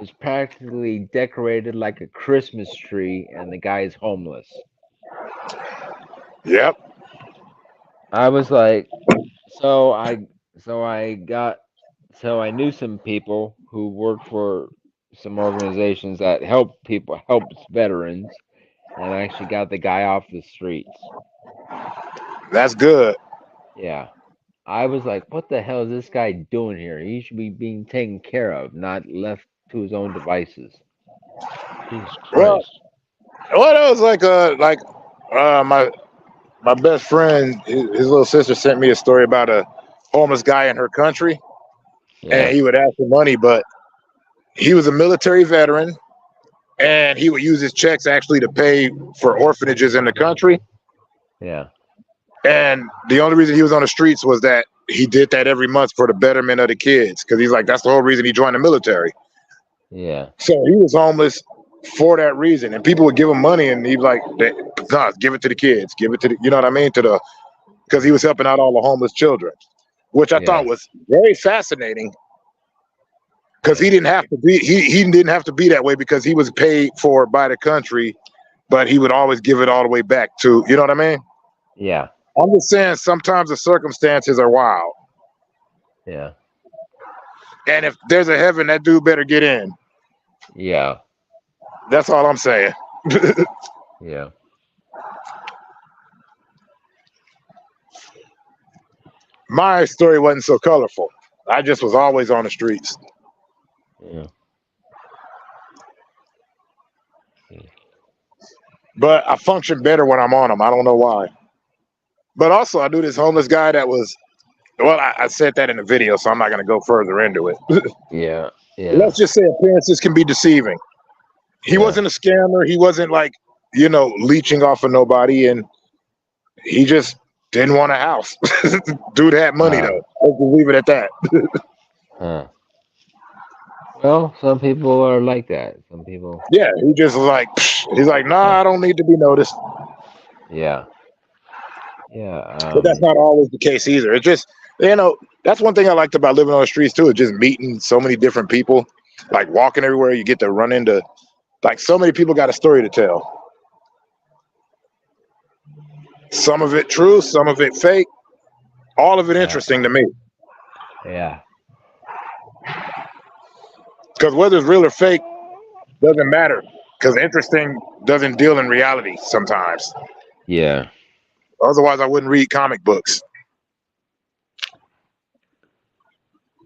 is practically decorated like a Christmas tree, and the guy's homeless. Yep. I was like, so I so I got so I knew some people who worked for some organizations that helps veterans, and I actually got the guy off the streets. That's good. Yeah. I was like, what the hell is this guy doing here? He should be being taken care of, not left to his own devices. Jesus Well, Christ. well, that was like my best friend, his little sister sent me a story about a homeless guy in her country, Yeah. and he would ask for money, but he was a military veteran, and he would use his checks actually to pay for orphanages in the country. Yeah. And the only reason he was on the streets was that he did that every month for the betterment of the kids, because he's like, that's the whole reason he joined the military. Yeah. So he was homeless for that reason, and people would give him money, and he'd be like, "Nah, give it to the kids, give it to the," you know what I mean, to the, because he was helping out all the homeless children, which I thought Yeah. was very fascinating. Because Yeah. he didn't have to be, he didn't have to be that way because he was paid for by the country, but he would always give it all the way back to, you know what I mean. Yeah. I'm just saying sometimes the circumstances are wild, Yeah. and if there's a heaven, that dude better get in. Yeah. That's all I'm saying. Yeah. My story wasn't so colorful. I just was always on the streets. Yeah. But I function better when I'm on them. I don't know why. But also, I knew this homeless guy that was, well, I said that in the video, so I'm not going to go further into it. Yeah. Yeah. Let's just say appearances can be deceiving. He Yeah. wasn't a scammer. He wasn't like, leeching off of nobody. And he just didn't want a house. Dude had money, though. Let's just leave it at that. Huh. Well, some people are like that. Some people. Yeah, he just was like, he's like, nah, I don't need to be noticed. Yeah. Yeah. But that's not always the case either. It's just, that's one thing I liked about living on the streets too, is just meeting so many different people. Like walking everywhere, you get to run into, like, so many people got a story to tell. Some of it true, some of it fake, all of it interesting to me. Yeah. Because whether it's real or fake doesn't matter. Because interesting doesn't deal in reality sometimes. Yeah. Otherwise, I wouldn't read comic books.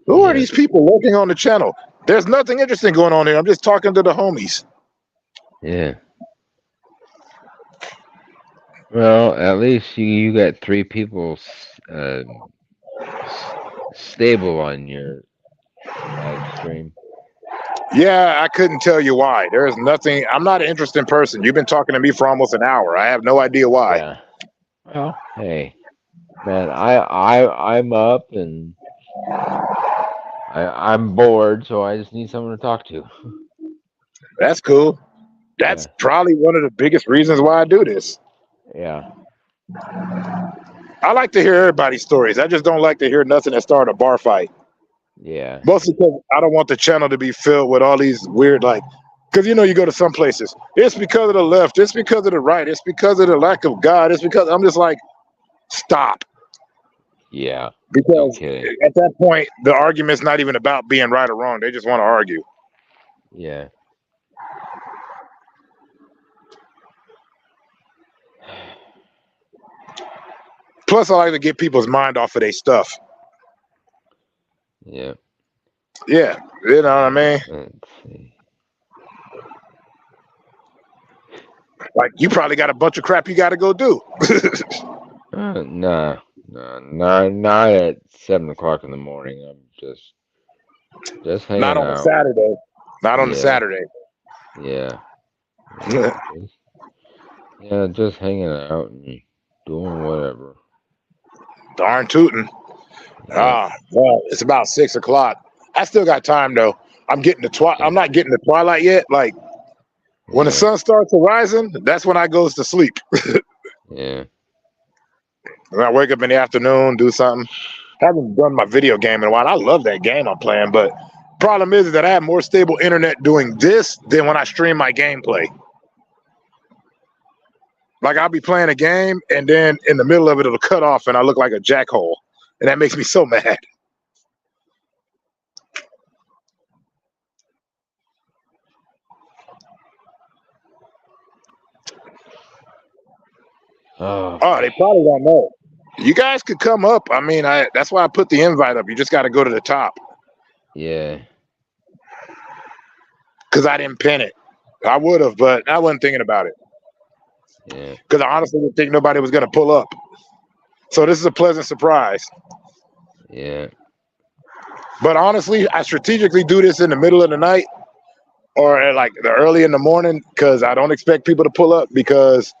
Who are these people lurking on the channel? There's nothing interesting going on here. I'm just talking to the homies. Yeah. Well, at least you got 3 people stable on your live stream. Yeah, I couldn't tell you why. There is nothing. I'm not an interesting person. You've been talking to me for almost an hour. I have no idea why. Yeah. Well, hey, man, I'm up and I'm bored, so I just need someone to talk to. That's cool. That's probably one of the biggest reasons why I do this. Yeah. I like to hear everybody's stories. I just don't like to hear nothing that started a bar fight. Yeah. Mostly because I don't want the channel to be filled with all these weird, like, because you go to some places, it's because of the left, it's because of the right, it's because of the lack of God, it's because, I'm just like, stop. Yeah. Because at that point, the argument's not even about being right or wrong. They just want to argue. Yeah. Plus, I like to get people's mind off of their stuff. Yeah. Yeah. You know what I mean? Let's see. Like, you probably got a bunch of crap you got to go do. Nah, not at 7 o'clock in the morning. I'm just hanging Not on out. a Saturday. Not on a Saturday. Yeah. Yeah, just hanging out and doing whatever. Darn tootin'. Yeah. Well, it's about 6 o'clock. I still got time though. I'm not getting the twilight yet. Like when the Yeah. sun starts rising, that's when I goes to sleep. Yeah. And I wake up in the afternoon, do something. Haven't done my video game in a while. I love that game I'm playing, but problem is that I have more stable internet doing this than when I stream my gameplay. Like I'll be playing a game and then in the middle of it it'll cut off and I look like a jackhole. And that makes me so mad. Oh. Oh, they probably don't know. You guys could come up. I mean, that's why I put the invite up. You just got to go to the top Yeah. because I didn't pin it. I would have, but I wasn't thinking about it Yeah. because I honestly didn't think nobody was going to pull up. So this is a pleasant surprise. Yeah. But honestly, I strategically do this in the middle of the night or like the early in the morning because I don't expect people to pull up because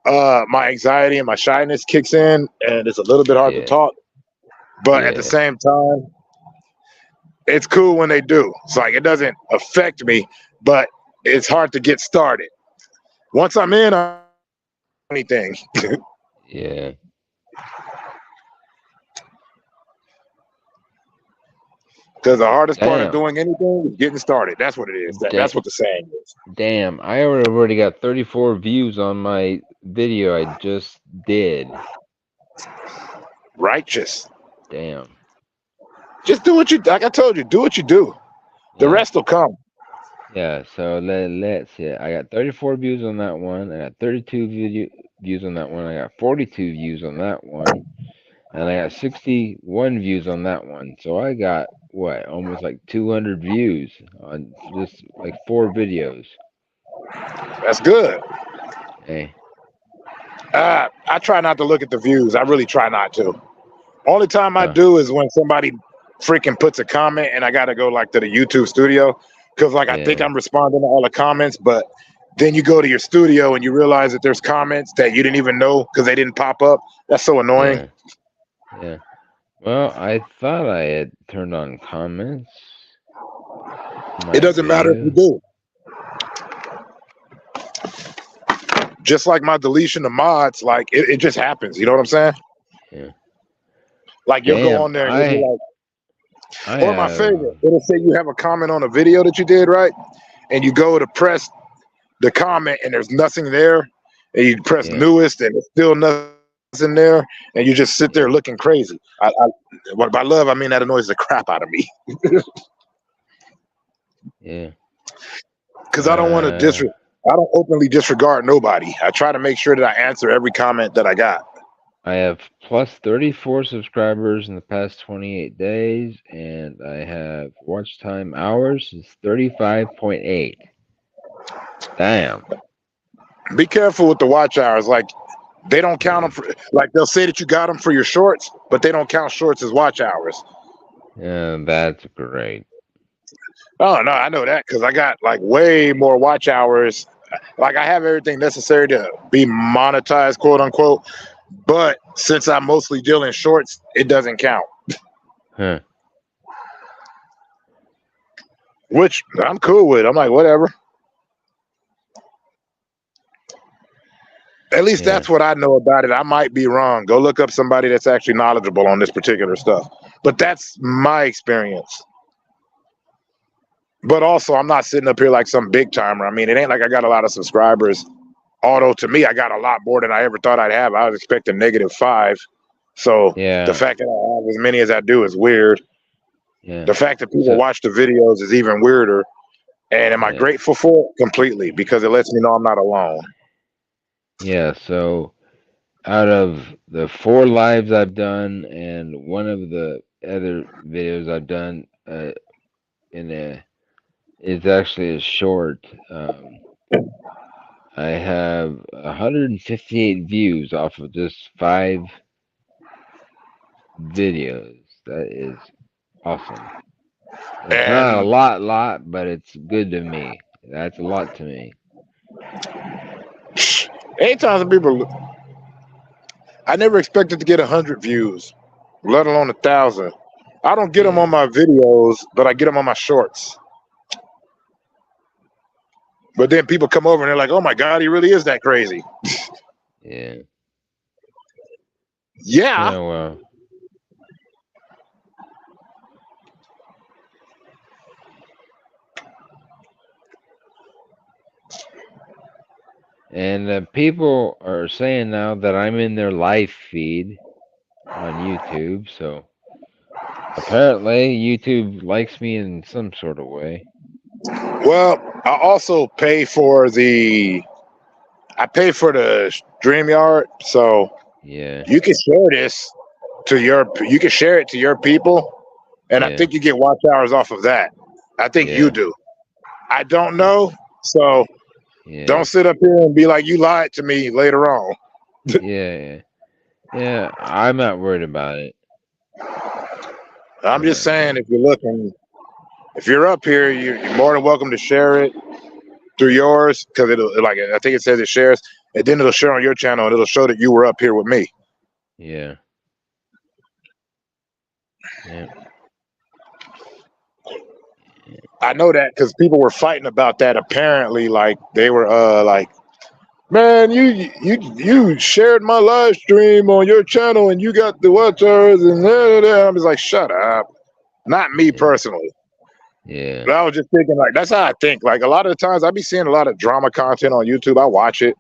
my anxiety and my shyness kicks in and it's a little bit hard to Yeah. talk. But at the Yeah. same time, it's cool when they do. It's like it doesn't affect me, but it's hard to get started. Once I'm in on anything, Yeah. because the hardest part of Damn. doing anything is getting started. That's what it is. That's what the saying is. Damn. I already got 34 views on my video I just did. Righteous. Damn. Just do what you like. I told you, do what you do. The Yeah. rest will come. Yeah, so let's see. I got 34 views on that one. I got 32 views on that one. I got 42 views on that one. And I got 61 views on that one. So I got, what, almost like 200 views on just like 4 videos. That's good. Hey. I try not to look at the views. I really try not to. Only time I Huh. do is when somebody freaking puts a comment and I got to go like to the YouTube studio because like I think Yeah. I'm responding to all the comments, but then you go to your studio and you realize that there's comments that you didn't even know because they didn't pop up. That's so annoying. Yeah. Yeah. Well, I thought I had turned on comments. It doesn't matter if you do. Just like my deletion of mods, like it just happens. You know what I'm saying? Yeah. Like you'll go Damn, on there and you'll be like, I or my favorite, it'll say you have a comment on a video that you did, right? And you go to press the comment and there's nothing there. And you press Yeah. newest and there's still nothing there. And you just sit there looking crazy. By love, I mean that annoys the crap out of me. Yeah. Because I don't want to I don't openly disregard nobody. I try to make sure that I answer every comment that I got. I have plus 34 subscribers in the past 28 days, and I have watch time hours is 35.8. Damn. Be careful with the watch hours. Like they don't count them for, like they'll say that you got them for your shorts, but they don't count shorts as watch hours. Yeah, that's great. Oh no, I know that because I got like way more watch hours. Like I have everything necessary to be monetized, quote unquote. But since I mostly deal in shorts, it doesn't count. Huh. Which I'm cool with. I'm like, whatever. At least that's what I know about it. I might be wrong. Go look up somebody that's actually knowledgeable on this particular stuff. But that's my experience. But also, I'm not sitting up here like some big timer. I mean, it ain't like I got a lot of subscribers. Although to me, I got a lot more than I ever thought I'd have. I was expecting -5. So Yeah. the fact that I have as many as I do is weird. Yeah. The fact that people watch the videos is even weirder. And am I grateful for it? Completely, because it lets me know I'm not alone. Yeah, so out of the 4 lives I've done and one of the other videos I've done is actually a short. I have 158 views off of just 5 videos. That is awesome. It's not a lot, but it's good to me. That's a lot to me. Anytime some people, I never expected to get 100 views, let alone 1,000. I don't get them on Yeah. my videos, but I get them on my shorts. But then people come over and they're like, "Oh my God, he really is that crazy." Yeah. Yeah. Yeah. Well. And people are saying now that I'm in their live feed on YouTube, so apparently YouTube likes me in some sort of way. Well, I also pay for the StreamYard, so Yeah. you can share this you can share it to your people, and I Yeah. think you get watch hours off of that. I think you Yeah. do. I don't know, so Yeah. don't sit up here and be like you lied to me later on. Yeah. Yeah. I'm not worried about it. I'm just saying, if you're looking, if you're up here, you're more than welcome to share it through yours, because it'll, like, I think it says it shares, and then it'll share on your channel and it'll show that you were up here with me. Yeah. Yeah. I know that because people were fighting about that. Apparently, like they were like, "Man, you shared my live stream on your channel and you got the watchers and I'm just like, shut up. Not me personally. Yeah. But I was just thinking, like, that's how I think. Like, a lot of the times I be seeing a lot of drama content on YouTube. I watch it,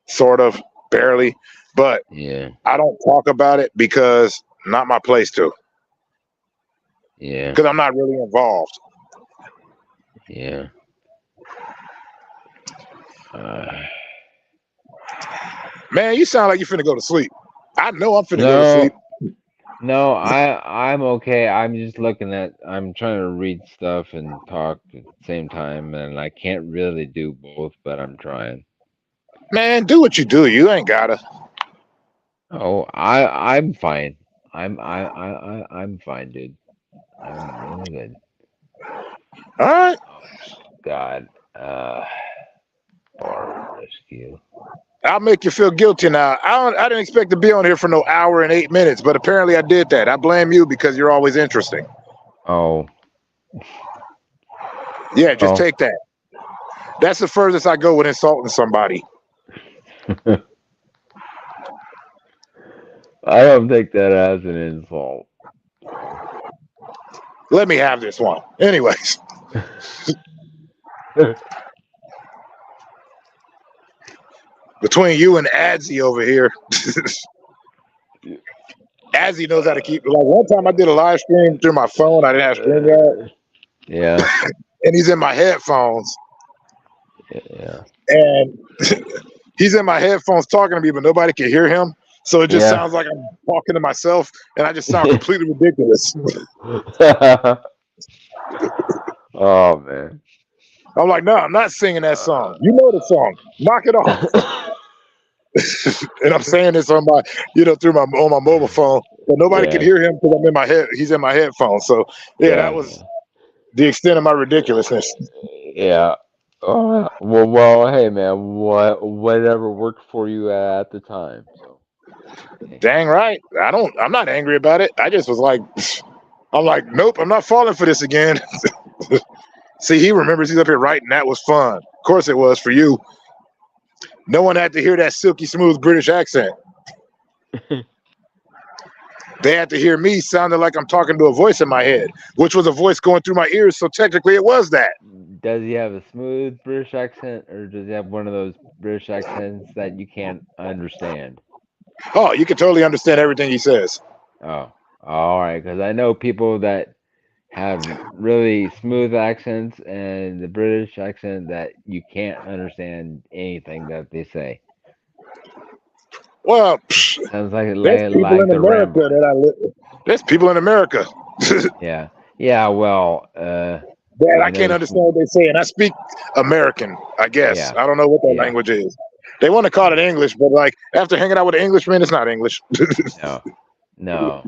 sort of, barely, but Yeah. I don't talk about it because not my place to. Yeah. Because I'm not really involved. Yeah. Man, you sound like you finna go to sleep. I know I'm finna go to No. sleep. No, I'm okay. I'm just I'm trying to read stuff and talk at the same time, and I can't really do both, but I'm trying. Man, do what you do. You ain't gotta. Oh, I'm fine. I'm fine, dude. I'm really good. All right. Oh God. Bar rescue. I'll make you feel guilty now. I didn't expect to be on here for no hour and 8 minutes, but apparently I did that. I blame you because you're always interesting. Oh. Yeah, just Oh. take that. That's the furthest I go with insulting somebody. I don't take that as an insult. Let me have this one. Anyways. Between you and Adzi over here. Adzi knows how to keep, like, one time I did a live stream through my phone. I didn't have StreamYard. Yeah. And he's in my headphones. Yeah. And he's in my headphones talking to me, but nobody can hear him. So it just sounds like I'm talking to myself, and I just sound completely ridiculous. Oh man. I'm like, no, I'm not singing that song. You know the song. Knock it off. And I'm saying this on my, through my mobile phone, but nobody can hear him because I'm in my head. He's in my headphones. So yeah, that was the extent of my ridiculousness. Yeah. Oh, well, hey man, whatever worked for you at the time. So. Dang right. I'm not angry about it. I just was like, I'm like, nope, I'm not falling for this again. See, he remembers he's up here writing. That was fun. Of course it was for you. No one had to hear that silky smooth British accent. They had to hear me sounding like I'm talking to a voice in my head, which was a voice going through my ears. So technically it was that. Does he have a smooth British accent, or does he have one of those British accents that you can't understand? Oh, you can totally understand everything he says. Oh, all right. Because I know people that have really smooth accents and the British accent that you can't understand anything that they say. Well, sounds like there's people in the America Ramblers. that I live. There's people in America. Yeah. Well, Dad, I can't understand what they say, and I speak American, I guess. Yeah. I don't know what that language is. They want to call it English, but like after hanging out with an Englishman, it's not English. No,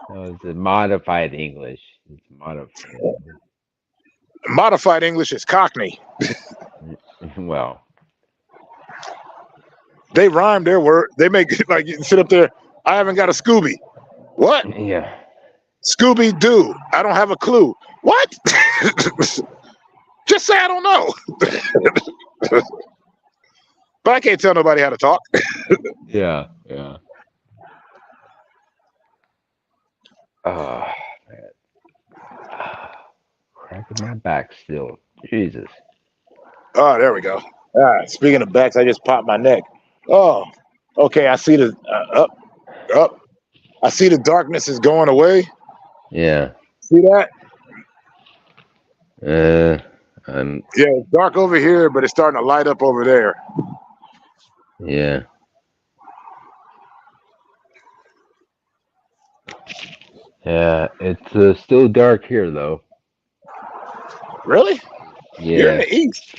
it's a modified English. It's modified. Modified English is Cockney. Well, They rhyme their word. They make it like you can sit up there. I haven't got a Scooby. What? Yeah. Scooby Doo. I don't have a clue. What? Just say I don't know. But I can't tell nobody how to talk. Yeah. Yeah. Oh, man. Cracking my back still. Jesus. Oh, there we go. All right. Speaking of backs, I just popped my neck. Oh, okay. I see the up. I see the darkness is going away. Yeah. See that? I'm. Yeah, it's dark over here, but it's starting to light up over there. Yeah. Yeah. It's still dark here though. Really? You're in Yeah. the east.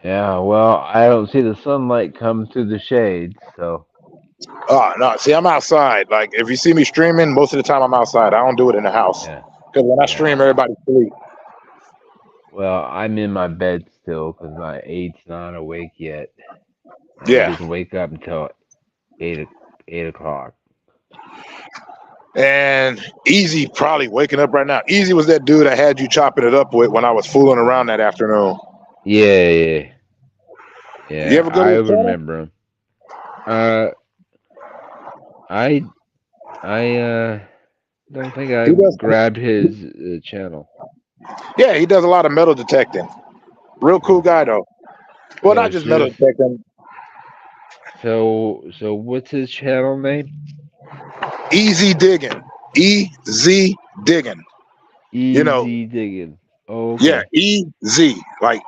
Yeah. Well, I don't see the sunlight come through the shades, so. Oh no! See, I'm outside. Like if you see me streaming, most of the time I'm outside. I don't do it in the house Yeah. because when I Yeah. stream, everybody sleep. Well, I'm in my bed still because my eight's not awake yet. He Yeah, doesn't wake up until 8 o'clock. and Easy probably waking up right now. Easy was that dude I had you chopping it up with when I was fooling around that afternoon. Yeah, yeah, You yeah. ever go to I his channel? remember him. I don't think I He does. grabbed his channel. Yeah, he does a lot of metal detecting. Real cool guy though. Well, So not it's just metal just detecting. so what's his channel name? Easy digging. Easy digging. You know, Easy digging. Oh, yeah, okay. easy. Like,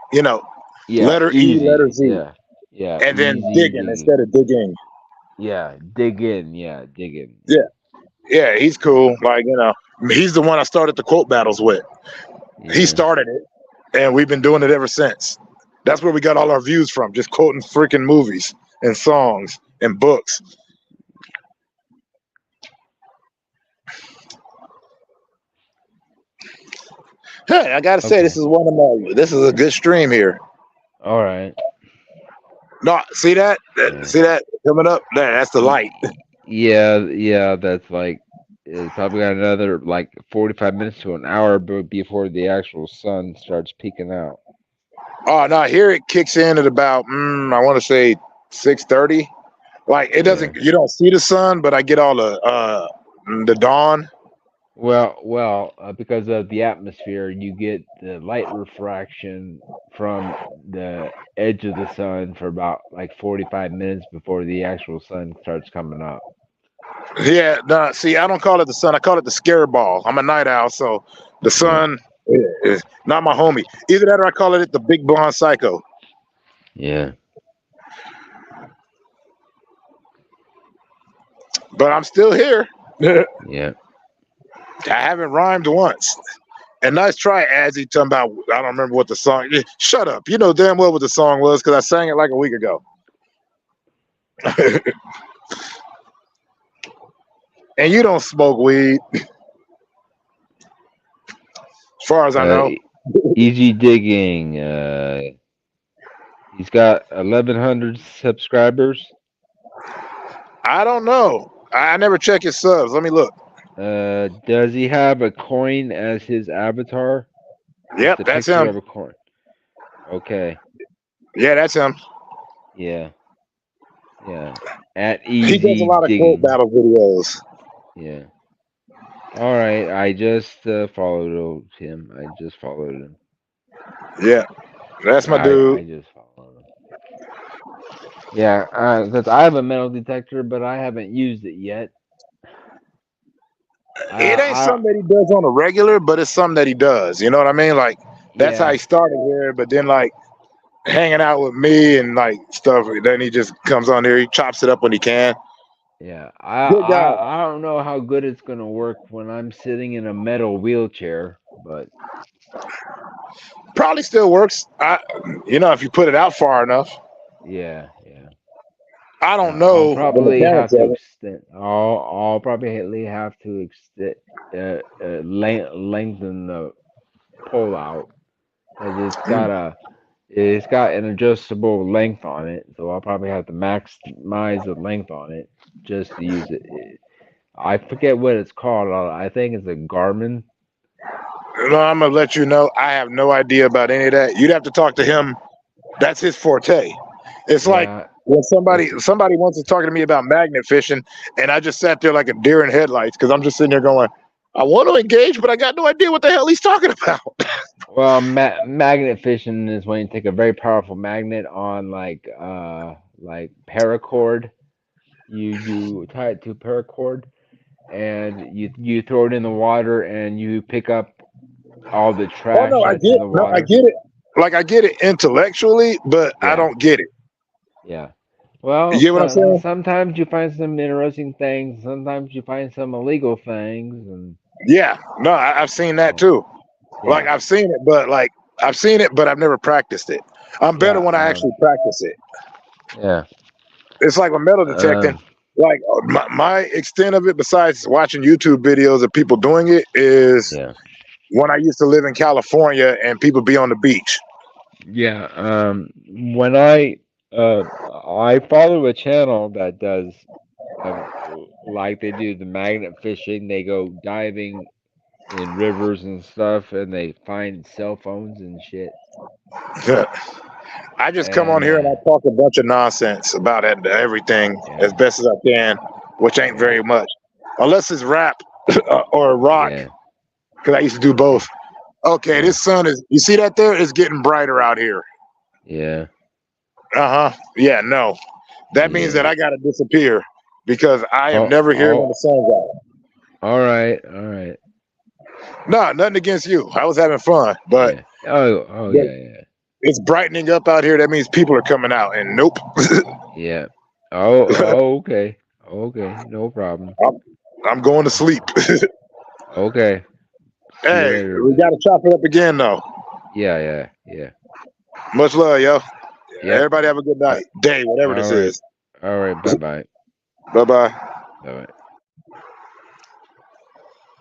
Yeah, letter E, letter easy. Z. Yeah, yeah. And then Easy digging digging. instead of digging. Yeah, dig in. Yeah, digging. Yeah. Yeah, he's cool. Like, he's the one I started the quote battles with. He Yeah. started it, and we've been doing it ever since. That's where we got all our views from, just quoting freaking movies and songs and books. Hey, I gotta say, Okay. this is this is a good stream here. All right. No, see that? Yeah. See that coming up? That's the light. Yeah. That's like it's probably got another like 45 minutes to an hour before the actual sun starts peeking out. Oh no, here it kicks in at about I want to say 6:30. Like it doesn't, you don't see the sun, but I get all the dawn. Well, because of the atmosphere, you get the light refraction from the edge of the sun for about like 45 minutes before the actual sun starts coming up. Yeah, no, see, I don't call it the sun. I call it the scare ball. I'm a night owl, so the sun is not my homie. Either that or I call it the big blonde psycho. Yeah. But I'm still here. Yeah. I haven't rhymed once. And nice try, Azzy, talking about, I don't remember what the song. Shut up. You know damn well what the song was because I sang it like a week ago. And you don't smoke weed. As far as I know. Easy digging. He's got 1,100 subscribers. I don't know. I never check his subs. Let me look. Does he have a coin as his avatar? Yep, The that's picture him. of a coin. Okay. Yeah, that's him. Yeah. Yeah. At Easy He does a lot of digging. quote battle videos. Yeah. All right. I just followed him. I just followed him. Yeah, that's my dude. I just followed him. Yeah, because I have a metal detector, but I haven't used it yet. It ain't something that he does on a regular, but it's something that he does. You know what I mean? Like that's how he started here, but then like hanging out with me and like stuff. Then he just comes on here. He chops it up when he can. Yeah, Good guy. I don't know how good it's gonna work when I'm sitting in a metal wheelchair, but probably still works. If you put it out far enough. Yeah. I don't know. I'll probably have to extend. I'll probably have to extend, lengthen the pull out because It's got an adjustable length on it, so I'll probably have to maximize the length on it just to use it. I forget what it's called. I think it's a Garmin. No, I'm gonna let you know. I have no idea about any of that. You'd have to talk to him. That's his forte. It's like Yeah, when somebody wants to talk to me about magnet fishing, and I just sat there like a deer in headlights because I'm just sitting there going, I want to engage, but I got no idea what the hell he's talking about. well, magnet fishing is when you take a very powerful magnet on like paracord. You tie it to a paracord, and you throw it in the water, and you pick up all the Oh trash no, that's in the I water. get it. Like I get it intellectually, but I Yeah, don't get it. yeah. You Well, get what I'm saying? sometimes you find some interesting things. Sometimes you find some illegal things, and Yeah. No, I've seen that oh, too. Like yeah, I've seen it, but I've never practiced it. I'm better yeah, when I actually practice it. yeah. It's like with metal detecting. Um, Like my extent of it, besides watching YouTube videos of people doing it, is yeah, when I used to live in California and people be on the beach. yeah. When I follow a channel that does um, like they do the magnet fishing. They go diving in rivers and stuff, and they find cell phones and shit. I just come on And here and I talk a bunch of nonsense about everything yeah, as best as I can, which ain't yeah, very much, unless it's rap or rock, yeah, because I used to do both. Okay, yeah, this sun is, you see that there? It's getting brighter out here. yeah, Yeah, no. That means yeah. that I got to disappear because I am Oh, never here when oh, the sun's out. all right, all right. No, nothing against you. I was having fun, but Yeah. Oh, but yeah, yeah, it's brightening up out here. That means people are coming out, and nope. yeah. Oh, okay, okay. No problem. I'm going to sleep. Okay. See you Hey, later, we man. got to chop it up again, though. Yeah, yeah, yeah. Much love, yo. Yep. Everybody have a good night, day, whatever this All right. is. All right. Bye bye. Bye bye. Bye bye.